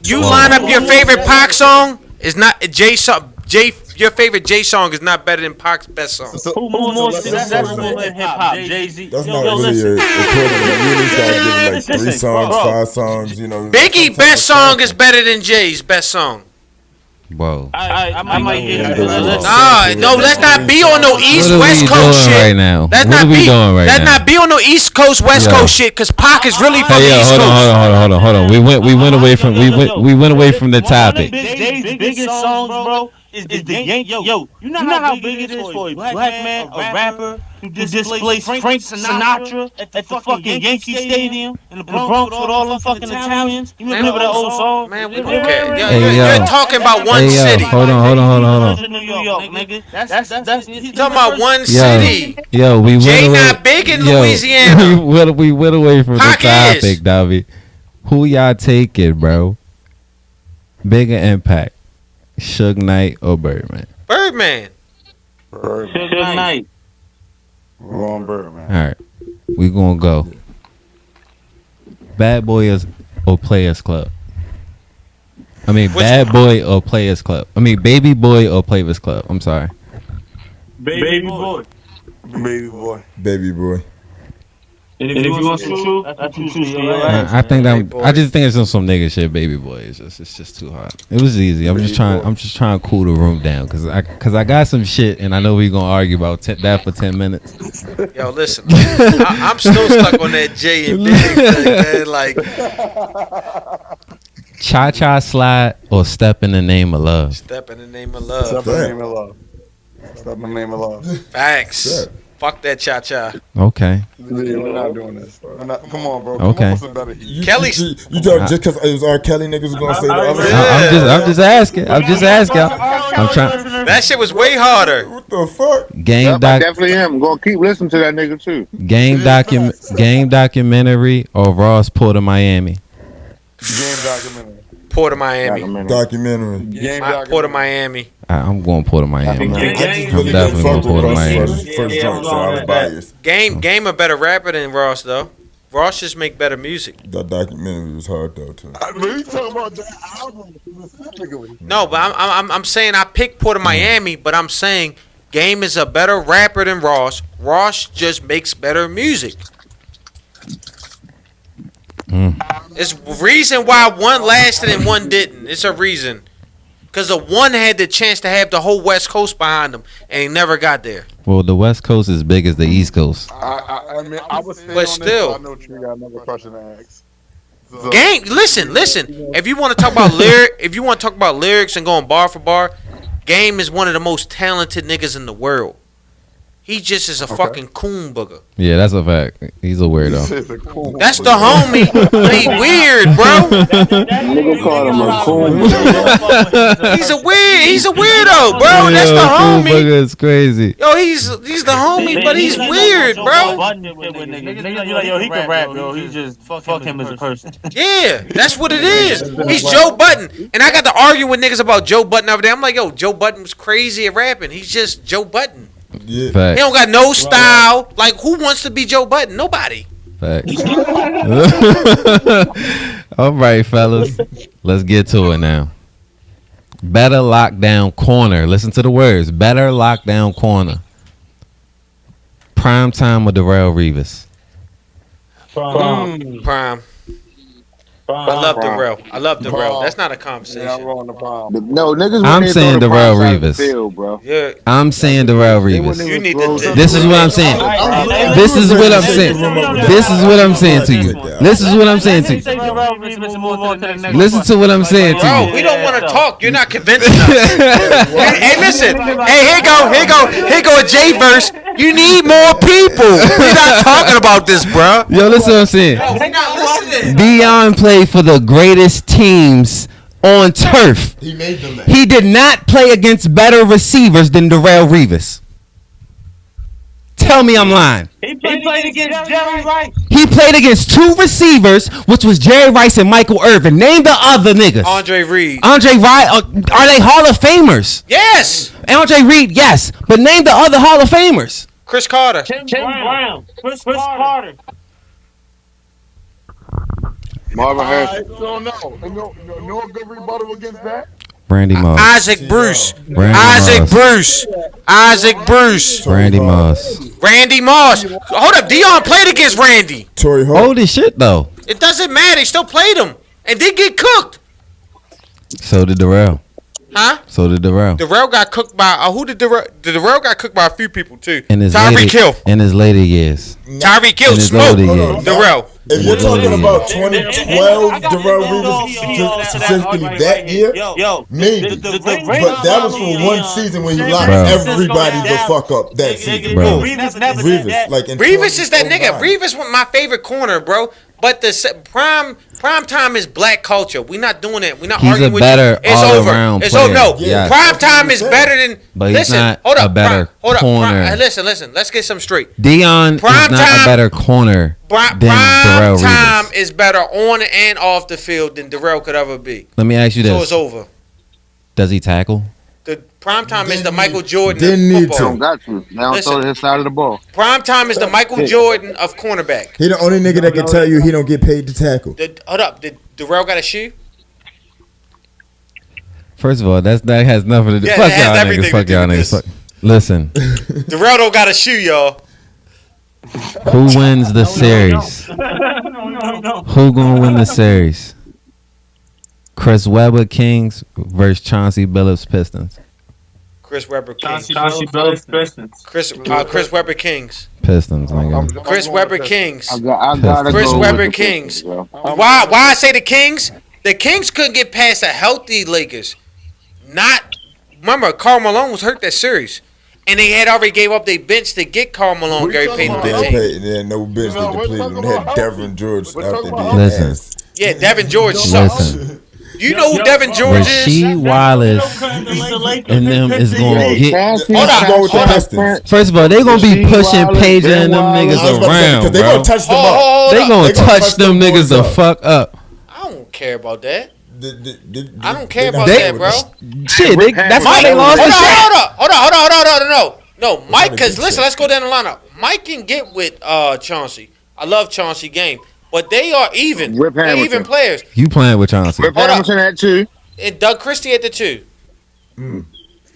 You line up your favorite Pac song is not Jay. Your favorite Jay song is not better than Pac's best song. who more successful in hip hop? Jay-Z. That's not really a equivalent. You really gotta give it like 3 songs, 5 songs. You know. Biggie best song is better than Jay's best song. Whoa. I might get No, let's not be on no East What are West we Coast doing shit. right now? Let's What not are we be. doing right Let's now? not be on no East Coast West Yo. Coast shit. Cause Pac is really from Hey, the yo, East hold Coast. on. We went away from the topic. Jay's biggest songs, bro, is the Yankee. Yo, you know how big it is for a black man, a rapper, to displace Frank Sinatra at the fucking Yankee Stadium in the Bronx with all them fucking Italians. You remember that old song? Man, we don't care. Hey, yo. You're talking about one Hey, yo, city. hold on. New York, nigga. That's You talking about one Yo, city. yo, we Jay went away. not big in Yo, Louisiana. we went away from Pac the topic, is. Davi. Who y'all taking, bro? Bigger impact, Suge Knight or Birdman? Birdman. Suge Knight. We're going Birdman. All right, we gonna go. Bad Boy or Players Club? I mean, Bad Boy or Players Club? I mean, Baby Boy or Players Club? I'm sorry. Baby boy. Baby boy. Baby boy. And if you want some truth, I choose your I think I just think it's some nigga shit. Baby Boy, it's just too hard. It was easy. I'm just trying to cool the room down because I got some shit and I know we gonna argue about that for 10 minutes. Yo, listen, I'm still stuck on that Jay and Big thing, man. Like, Cha Cha Slide or Step in the Name of Love? step in the name of love. Step in the name of love. Step in the name of love. Facts. Fuck that cha-cha. Okay. We're not doing this. Come on, bro. Okay. Come on with some better heat. Kelly. You thought just because it was R. Kelly niggas was gonna say the other shit? I'm just asking. I'm trying. That shit was way harder. What the fuck? Game I doc. definitely am. Gonna keep listening to that nigga too. Game documentary or Ross Port of Miami? Game documentary. Port of Miami. Documentary. Game Port of Miami. I'm going Port of Miami. I just I'm really definitely didn't fuck going Port with of Russ Miami. first joint, so I was biased. Game a better rapper than Ross though. Ross just make better music. That documentary was hard though too. I really talking about that album specifically. No, but I'm saying I picked Port of Miami, but I'm saying Game is a better rapper than Ross. Ross just makes better music. It's reason why one lasted and one didn't. It's a reason. Because the one had the chance to have the whole West Coast behind him, and he never got there. Well, the West Coast is big as the East Coast. I mean, I was saying But on still. this, so I know Tree got another question to ask. So, Game, listen. If you want to talk about lyrics and going bar for bar, Game is one of the most talented niggas in the world. He just is a fucking coon booger. Yeah, that's a fact. He's a weirdo. That's the homie, but he weird, bro. Nigga called him a coon. He's a weirdo, bro. That's the homie. It's crazy. Yo, he's the homie, but he's weird, bro. Yo, he can rap, yo. He just fuck him as a person. Yeah, that's what it is. He's Joe Budden, and I got to argue with niggas about Joe Budden over there. I'm like, yo, Joe Budden was crazy at rapping. He's just Joe Budden. Yeah. Fact. He don't got no style. Like, who wants to be Joe Budden? Nobody. Facts. All right, fellas. Let's get to it now. Better lockdown corner. Listen to the words. Better lockdown corner. Prime time with Darrelle Revis. Prime. I love Darrelle. I love Darrelle. That's not a conversation. No, niggas. I'm saying Darrelle Revis. Field, bro. Yeah. I'm saying Darrelle Revis. You need to. This is what I'm saying. This is what I'm saying. This is what I'm saying to you. This is what I'm saying to you. Listen to what I'm saying to Bro, you. we don't want to talk. You're not convincing us. Hey, listen. Hey, here go a J verse. You need more people. We're not talking about this, bro. Yo, listen to what I'm saying. No, we're not listening. Deion played for the greatest teams on turf. He made them. He did not play against better receivers than Darrelle Revis. Tell me I'm lying. He played against Jerry Rice. He played against two receivers, which was Jerry Rice and Michael Irvin. Name the other niggas. Andre Reed. Andre Reed. Are they Hall of Famers? Yes. Andre Reed, yes. But name the other Hall of Famers. Chris Carter. Tim Brown. Chris Carter. Marvin Harrison. I don't know. No good rebuttal against that. Randy Moss. Isaac Bruce. Randy Moss. Randy Moss. Randy Moss. Hold up. Deion played against Randy. Torrey Holt. Holy shit, though. It doesn't matter. He still played him. And did get cooked. So did Darrelle. Huh? So did Darrelle. Darrelle got cooked by who did Darrelle? Darrelle got cooked by a few people too. Tyreek Hill. In his later years. Tyreek Hill smoked Darrelle. If you're talking about 2012 Darrelle Revis, specifically that year, maybe. But that was for one season when he locked everybody the fuck up that season. Bro. Revis, like in Revis is that nigga. 2009. Revis was my favorite corner, bro. But the prime time is black culture. We're not doing it. We're not He's arguing a with better you. It's all-around over. It's player. over. No, Yes. prime time is better than. But he's listen, not hold up, a better hold up, corner. Listen. Let's get some straight. Deion is Prime not time- a better corner than Darrelle Prime time Revis. is better on and off the field than Darrelle could ever be. Let me ask you So this. it's over. Does he tackle? The prime time is the Michael Jordan didn't of need football. to. Got you. Now throw his side of the ball. Prime time is the Michael Jordan of cornerback. He the only nigga that can tell you he don't get paid to tackle. Hold up, did Darrelle got a shoe? First of all, that has nothing to do. Yeah, Fuck that has y'all everything niggas. to Fuck do y'all with niggas. this. Fuck. Listen, Darrelle don't got a shoe, y'all. who wins the series? Who gonna win the series? Chris Webber Kings versus Chauncey Billups Pistons. Chris Webber Kings. Chauncey Billups Pistons. Chris Webber Kings. Pistons, nigga. Chris Webber Kings. I gotta Chris go Webber with the Kings. Pistons, bro. Why I say the Kings? The Kings couldn't get past a healthy Lakers. Remember, Karl Malone was hurt that series. And they had already gave up their bench to get Karl Malone, Gary Payton on the Gary team. Payton, yeah, no bench they depleted. They had Devin George out there being Listen. ass. Yeah, Devin George sucks. Listen, You know who Devin George is? Rasheed Wallace and them is gonna get. Hold on. Go with the Pistons. First of all, they gonna be pushing Paige and them niggas around, Because they gonna bro. touch them up. They gonna touch them boys niggas the up. fuck up. I don't care about that. I don't They care not about down that, with bro. this. Shit, that's why they lost the shit. Hold on. No, Mike, because listen, let's go down the lineup. Mike can get with Chauncey. I love Chauncey game, but they are even. Rip They're Hamilton. even players. You playing with Chauncey? Rip Hamilton at 2. And Doug Christie at the 2.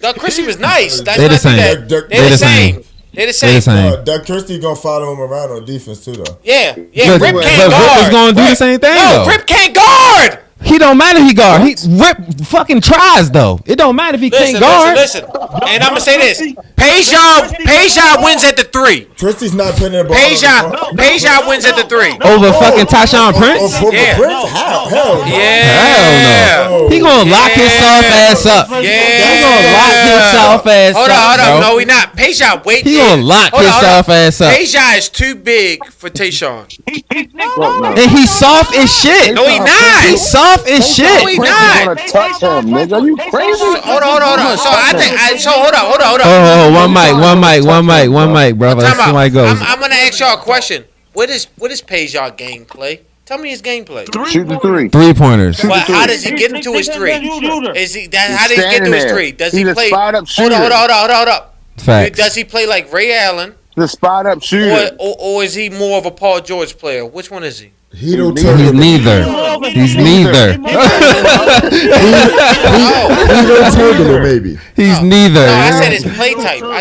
Doug Christie was nice. That's They the not same. that. They They're the the same. same. They're the They the same. same. Doug Christie gonna follow him around on defense too, though. Yeah. But Rip can't Rip guard. is gonna do the same thing No, though. Rip can't guard. He don't matter if he guard. Rip fucking tries though. It don't matter if he can't guard. Listen. And I'm gonna say this: Peja wins at the 3. Christie's not putting the ball. Peja wins at the 3. Over fucking Tyshawn Prince? Yeah. Prince? How? Hell no. Yeah. Hell no. He gonna lock his soft ass up. Yeah. He gonna lock his soft ass Hold up. on. bro. No, he not. Peja, wait. He gonna lock his soft ass up. Peja is too big for Tayshawn. And he's soft as shit. No, he not. He's soft as shit. No, he not. Gonna touch him, nigga. Are you crazy? Hold on. So I think. Hold on. Oh, one mic, bro. Time out. Somebody goes. I'm gonna ask y'all a question. What is Peja gameplay? Tell me his gameplay. Shoot the 3. 3-pointers. But how does he get to his 3? Is he? How does he get standing to his there. 3? Does He's he a play? spot-up Hold shooter. on. Facts. Does he play like Ray Allen? The spot up shooter. Or is he more of a Paul George player? Which one is he? He's neither. He's neither. Maybe. He's neither. No, I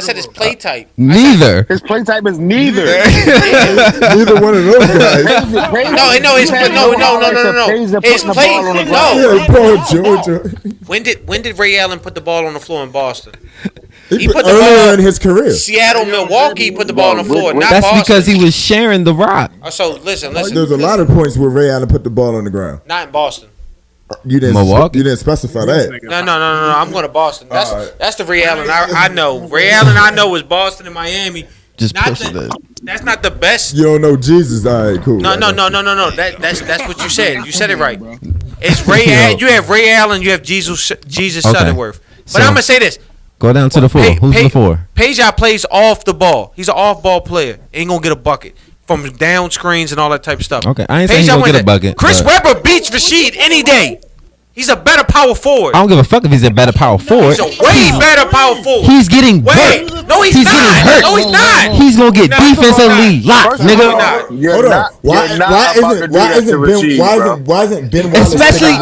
said his play type. Neither. His play type is neither. Neither one of those guys. No. His play. No. Paul George. When did Ray Allen put the ball on the floor in Boston? He put the ball in his career. Seattle, Milwaukee put the ball on the floor. Not That's Boston. because he was sharing the rock. So listen. There's a lot of points where Ray Allen put the ball on the ground. Not in Boston. You didn't. Milwaukee? You didn't specify that. No. I'm going to Boston. That's the Ray Allen I know. Ray Allen I know is Boston and Miami. Just push it. That's not the best. You don't know Jesus. All right, cool. No. That's what you said. You said it right. It's Ray Allen. You have Ray Allen. You have Jesus Shuttleworth. But I'm gonna say this. Go down to the four. Who's the four? Peja plays off the ball. He's an off-ball player. Ain't gonna get a bucket from down screens and all that type of stuff. Okay, I ain't saying he's gonna get a bucket. Chris Webber beats Rasheed any day. He's a better power forward. I don't give a fuck if he's a better power forward. He's a way better power forward. He's getting hurt. No, he's not. Getting hurt. No, he's not. He's gonna get defensively locked, nigga. Hold on. Why isn't Ben Wallace especially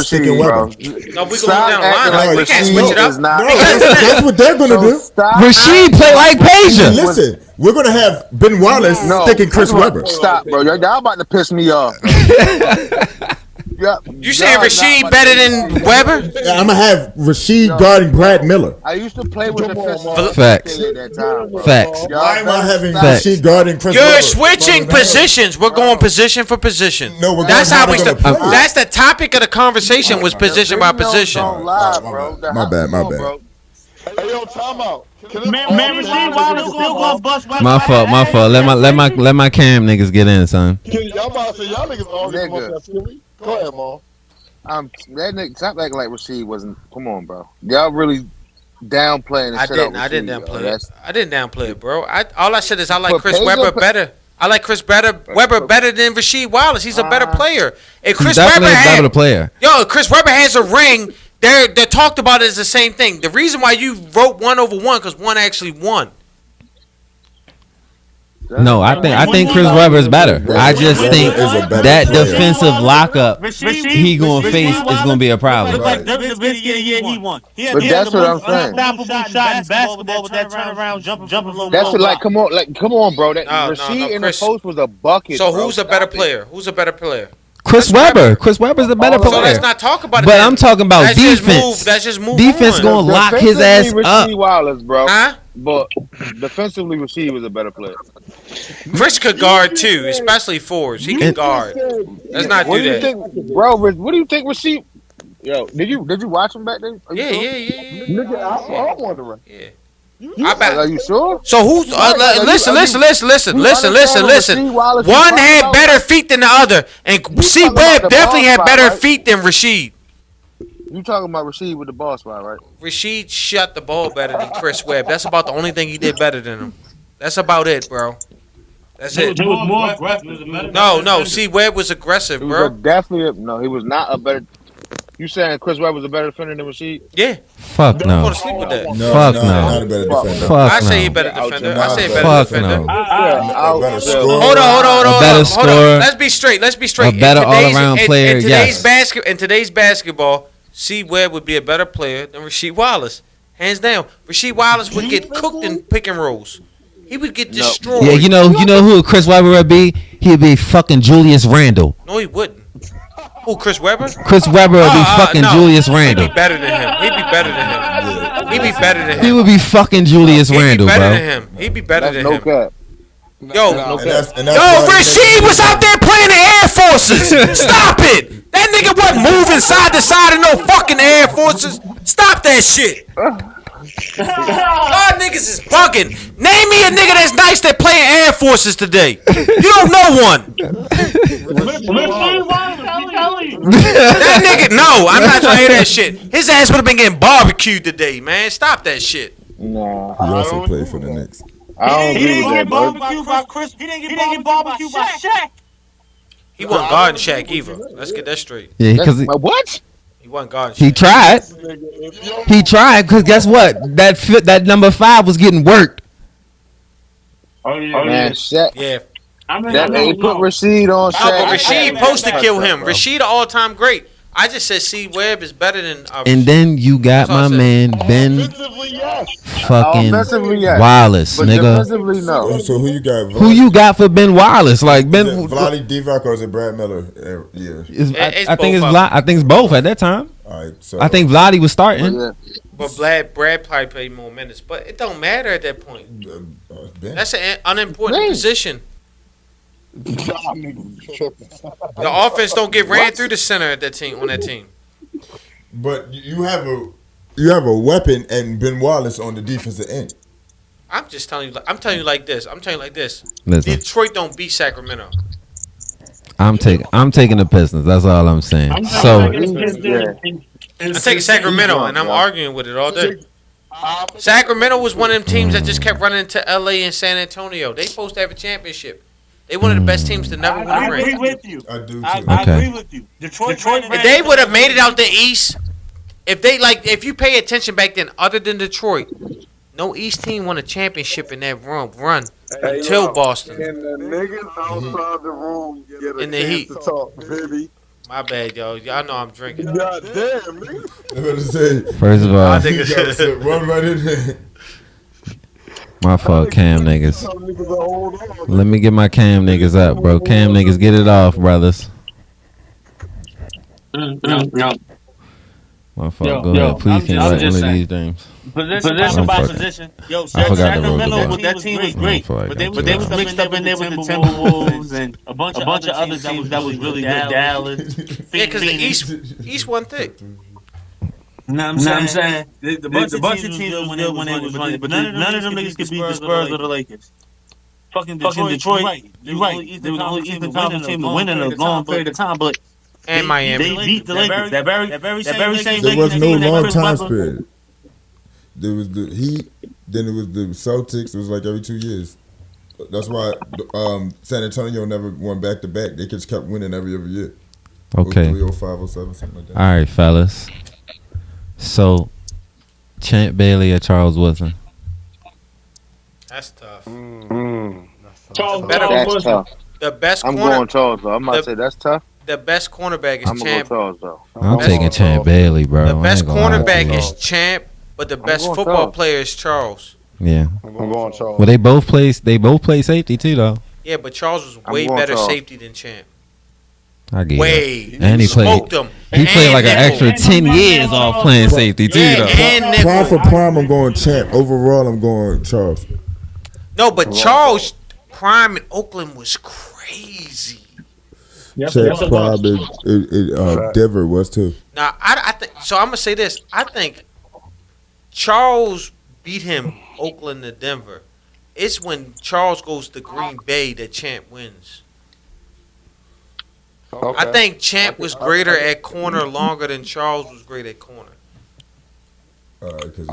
sticking Webber? No, we gonna down the line. We can't switch it up. That's what they're gonna do. Rasheed play like Peja. Listen, we're gonna have Ben Wallace sticking Chris Webber. Stop, bro. Y'all about to piss me off. You saying Rasheed better than Webber? I'm gonna have Rasheed guarding Brad Miller. I used to play with the Facts. Facts. Why am I having Rasheed guarding Chris You're Webber? switching positions. We're going position for position. No, we're that's how we gonna start. play. That's the topic of the conversation was position by position. My bad. Hey, yo, time out. Man, Rasheed Wallace still gonna bust. My fault. Let my cam niggas get in, son. Y'all about to say y'all niggas all get skilly? Go ahead, Mo. That nigga, stop acting like Rasheed wasn't. Come on, bro. Y'all really downplaying. I didn't downplay it. I didn't downplay it, bro. All I said is I like Chris Webber better. I like Webber better than Rasheed Wallace. He's a better player. And Chris Webber a better player. Chris Webber has a ring. They're talked about it as the same thing. The reason why you wrote 1-over-1 because one actually won. No, I think Chris Webber is better. I just think that defensive lockup he gonna face is gonna be a problem. Like the he won. But that's what I'm saying. Unstoppable shot in basketball with that turnaround jumping low. That's what, come on, bro. That Rasheed in the post was a bucket. So who's a better player? Who's a better player? Chris Webber. Chris Webber's the better player. So let's not talk about it. But I'm talking about defense. Let's just move. Defense gonna lock his ass up. Wallace, bro. Huh? But defensively, Rasheed was a better player. Chris could guard too, especially fours. He can guard. Let's not do that. Bro, what do you think Rasheed? Yo, did you watch him back then? Yeah. Nigga, I'm wondering. Yeah. Are you sure? So who's listen. One had better feet than the other, and C. Webb definitely had better feet than Rasheed. You talking about Rasheed with the ball spot, right? Rasheed shot the ball better than Chris Webb. That's about the only thing he did better than him. That's about it, bro. That's it. He was more aggressive. No. C. Webb was aggressive, bro. He was not a better. You saying Chris Webb was a better defender than Rasheed? Yeah. Fuck no. I'm gonna sleep with that. Fuck no. Not a better defender. Fuck I say no. he better defender. I say better Fuck defender. no. Hold on. A better scorer. Let's be straight. A better all-around player. In today's basketball, C. Webb would be a better player than Rasheed Wallace, hands down. Rasheed Wallace would get cooked in pick and rolls. He would get destroyed. Yeah, you know who Chris Webber would be? He'd be fucking Julius Randle. No, he wouldn't. Who, Chris Webber? Chris Webber would be fucking Julius Randle. He'd be better than him. He would be fucking Julius Randle, bro. He'd be better than him. No cap. Rasheed was out there playing the Air Forces. Stop it. That nigga wasn't moving side to side in no fucking Air Forces. Stop that shit. Y'all niggas is bugging. Name me a nigga that's nice that playing Air Forces today. You don't know one. That nigga, no, I'm not trying to hear that shit. His ass would have been getting barbecued today, man. Stop that shit. Nah, he also played for the Knicks. I don't agree with that, bro. He didn't get barbecued by Shaq. He wasn't guarding Shaq either. Let's get that straight. Yeah, because what? He wasn't guarding Shaq. He tried because guess what? That number 5 was getting worked. Oh yeah. Man, Shaq. Yeah. They put Rasheed on Shaq. No, but Rasheed supposed to kill him. Rasheed, an all-time great. I just said C. Webb is better than. And then you got my man Ben fucking Wallace, but nigga. defensively, no. So who you got? Who you got for Ben Wallace? Like Ben Vlade Divac or is it Brad Miller? Yeah, I think it's Vlad. I think it's both at that time. All right, so I think Vlade was starting. But Brad probably played more minutes, but it don't matter at that point. That's an unimportant position. The offense don't get ran through the center at that team on that team. But you have a weapon and Ben Wallace on the defensive end. I'm just telling you. I'm telling you like this. Listen. Detroit don't beat Sacramento. I'm taking the Pistons. That's all I'm saying. I'm taking Sacramento, and I'm arguing with it all day. Sacramento was one of them teams that just kept running into LA and San Antonio. They supposed to have a championship. They one of the best teams to never win a ring. I agree with you. I do too. I agree with you. Detroit if they would have made it out the East, if you pay attention back then, other than Detroit, no East team won a championship in that run until Boston. Can the niggas outside the room get a In the chance heat. to talk, baby? My bad, y'all. Y'all know I'm drinking. God damn, nigga. I'm about to say. First of all, run right in there. my fault, Cam niggas. Let me get my Cam niggas up, bro. Cam niggas, get it off, brothers. My fault. Go ahead. Please can't write one of these names. Position by position. Yo, Sacramento with that team was great, but they was mixed up in there with the Timberwolves and a bunch of other teams that was really good. Dallas. Yeah, because the East won thick. Know what I'm saying? The bunch of teams was good when they was running, but none of them niggas could beat the Spurs or the Lakers. Fucking Detroit, you're right. They were the only Eastern Conference team to win in a long period of time, but and Miami. They beat the Lakers. That very same. There was no long time period. There was the Heat, then it was the Celtics. It was like every 2 years. That's why San Antonio never won back to back. They just kept winning every year. Okay. 03, 05, 07, something like that. All right, fellas. So, Champ Bailey or Charles Woodson? That's tough. Charles That's tough. The best I'm corner. going Charles though. I'm about to say that's tough. The best cornerback is I'm Champ. going Charles though. I'm taking Champ Bailey, bro. The best I ain't gonna lie to cornerback you. is Champ, but the best going football Charles. player is Charles. Yeah. I'm going Charles. Well, they both play safety too, though. Yeah, but Charles was I'm way going better Charles. safety than Champ. I get Way. it. And he Smoked played. him. He played And like an nickel. extra 10 years off playing safety too, Yeah, though. and nickel. Prime for prime, I'm going Champ. Overall, I'm going Charles. No, but Charles' prime in Oakland was crazy. Champ's prime in Denver was too. Now, I think so. I'm gonna say this. I think Charles beat him Oakland to Denver. It's when Charles goes to Green Bay that Champ wins. Okay. I think Champ was greater at corner longer than Charles was great at corner. Because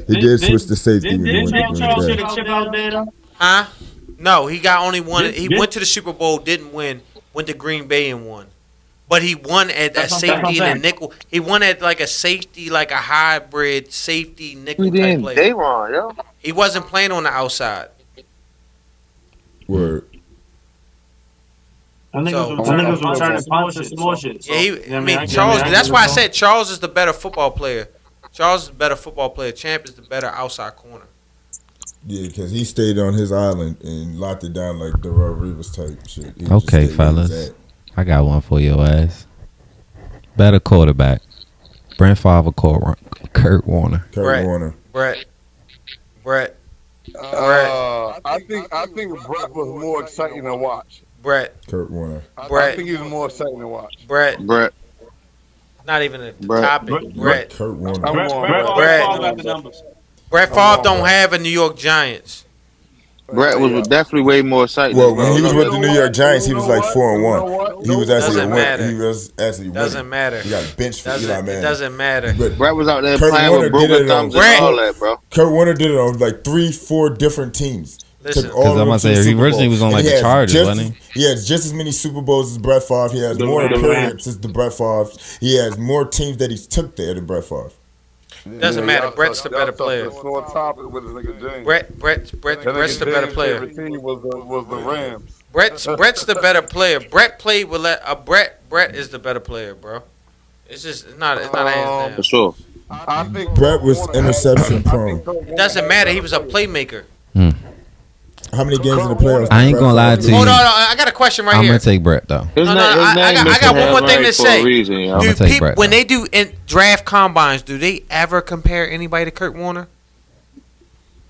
he did switch to safety when he went to Charles Green get Bay. a chip out there though? Huh? No, he got only one. He went to the Super Bowl, didn't win. Went to Green Bay and won. But he won at a safety and a nickel. He won at like a safety, like a hybrid safety nickel He type didn't. player. They wrong, yo. He wasn't playing on the outside. Word. I think it was returning small shit. Yeah, I mean Charles. That's why I said Charles is the better football player. Charles is the better football player. Champ is the better outside corner. Yeah, because he stayed on his island and locked it down like the Darrell Rivers type shit. He just Okay, stayed where he was fellas. at. I got one for your ass. Better quarterback. Brent Favre or Kurt Warner? Kurt Warner. Brett. I think Brett was more exciting to watch. Brett. Kurt Warner. I think he was more exciting to watch. Brett. Not even a topic. Brett. Kurt Warner. I'm going Brett. Brett Favre don't have a New York Giants. Brett was definitely way more exciting. Well, when he was with the New York Giants, he was like 4-1. He was actually Doesn't matter. He was actually winning. Doesn't matter. He got benched for Eli It Manning. doesn't matter. But Brett was out there Kurt playing Warner with broken did it on thumbs and all that, bro. Kurt Warner did it on like 3-4 different teams. Listen, Took all Because of I'm them going to to the say, he Super originally Bowl. was on And like he the has Chargers, just wasn't he? He has just as many Super Bowls as Brett Favre. He has more appearances than Brett Favre. He has more teams that he's took there than Brett Favre. Doesn't matter. Brett's the better player. Sore topic with the nigga James. Brett's the better player. Was the Rams. Brett's the better player. Brett played with Brett is the better player, bro. It's not hands down. For sure. I think Brett was interception prone. It doesn't matter. He was a playmaker. How many games in the playoffs? I ain't gonna lie to you. Hold on, I got a question right I'm here. gonna take Brett though. I got one more thing to say. I'm gonna take Brett. When they do draft combines, do they ever compare anybody to Kurt Warner?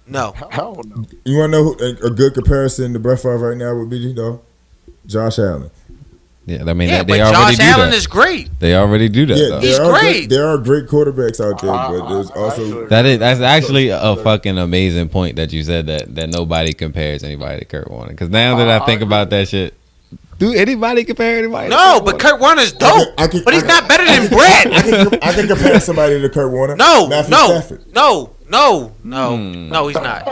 No. Hell no. You want to know who, a good comparison to Brett Favre right now would be, though? Josh Allen. Yeah, I mean, yeah, they but already Josh do Allen that. is great. They already do that. Yeah, though. He's great. There are great quarterbacks out there, but there's also That's actually a fucking amazing point that you said that nobody compares anybody to Kurt Warner. Because now that I think about that shit, do anybody compare anybody? No, but Kurt Warner's dope. But he's not better than Brett. I can compare somebody to Kurt Warner. Matthew Stafford. No, he's not.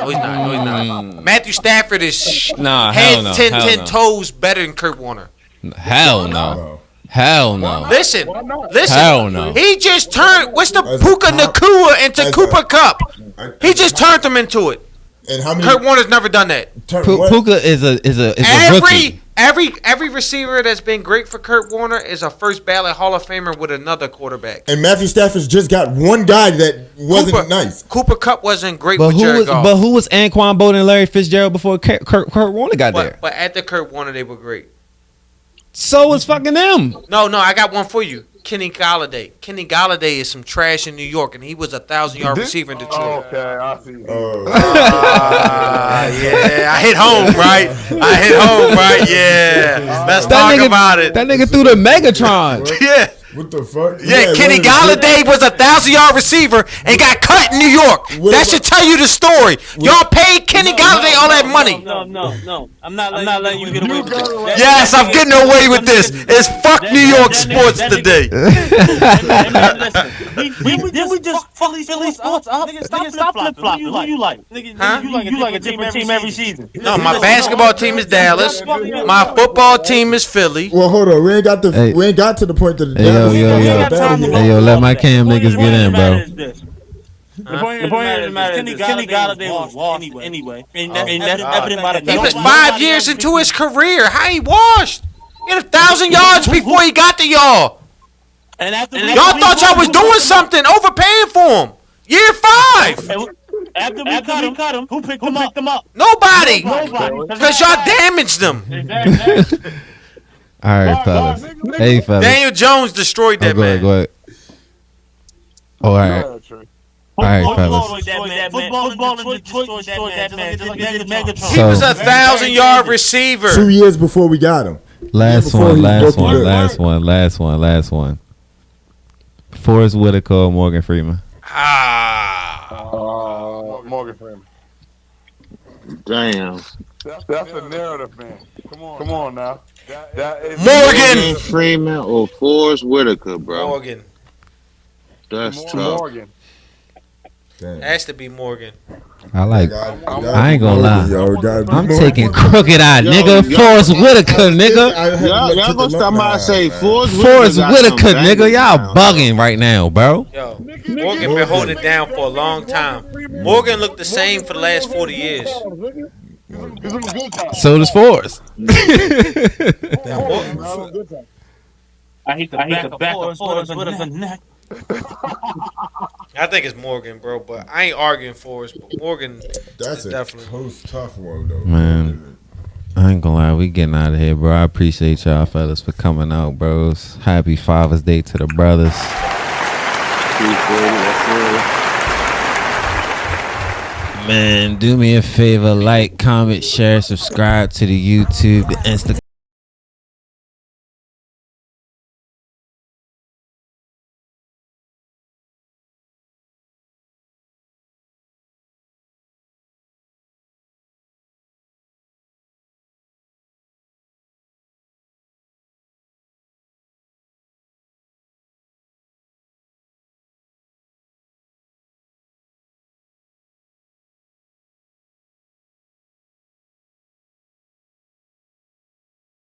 Matthew Stafford is hell 10 toes better than Kurt Warner. Hell no. Hell no. Listen. Hell no. He just turned Puka Nacua into Cooper Cup. He just turned him into it. And how many? Kurt Warner's never done that. Puka is a rookie. Every receiver that's been great for Kurt Warner is a first ballot Hall of Famer with another quarterback. And Matthew Stafford's just got one guy that wasn't nice. Cooper Kupp wasn't great with Jared Goff. But who was Anquan Bolden and Larry Fitzgerald before Kurt Warner got there? But after Kurt Warner, they were great. So was fucking them. No, I got one for you. Kenny Golladay. Kenny Golladay is some trash in New York, and he was a 1,000-yard receiver in Detroit. Okay, I see. Yeah, I hit home, right? Yeah. Let's talk about it. That nigga threw the Megatron. Yeah. What the fuck? Yeah, Kenny Golladay was a 1,000-yard receiver and got cut in New York. That should tell you the story. Y'all paid Kenny Golladay all that money. No. I'm not letting you get away with this. Yes, I'm getting away with this. It's fuck New York sports today. Didn't we just Philly sports up? Nigga, stop flip-flopping. Who you like? Huh? You like a different team every season. No, my basketball team is Dallas. My football team is Philly. Well, hold on. We ain't got to the point that the Yo, let my cam niggas get in, bro. The point of the matter is Kenny Golladay was washed anyway. And that's evident by the He was 5 years into his career. How he washed? He had 1,000 yards before he got to y'all. And y'all thought y'all was doing something, overpaying for him. Year 5. After we cut him, who picked him up? Nobody. Because y'all damaged them. All right, fellas. Hey, fellas. Daniel Jones destroyed that man. Go ahead. Oh, all right. All right, fellas. He was a 1,000-yard receiver. 2 years before we got him. Last one. Forrest Whitaker or Morgan Freeman? Morgan Freeman. Damn. That's a narrative, man. Come on now. Morgan Freeman or Forrest Whitaker, bro. Morgan. That's tough. Morgan. Has to be Morgan. I ain't gonna lie. Yo, I'm taking crooked eye, nigga. Forrest Whitaker, nigga. Y'all gonna stop my say Forrest Whitaker, nigga. Y'all bugging right now, bro. Yo, Morgan been holding it down for a long time. Morgan looked the same for the last 40 years. So does Forrest. I hate the back of Forrest Whitaker's neck. I think it's Morgan, bro, but I ain't arguing Forrest, but Morgan That's a definitely tough one, though. Man, I ain't gonna lie, we getting out of here, bro. I appreciate y'all fellas for coming out, bros. Happy Father's Day to the brothers. Man, do me a favor, like, comment, share, subscribe to the YouTube, the Instagram.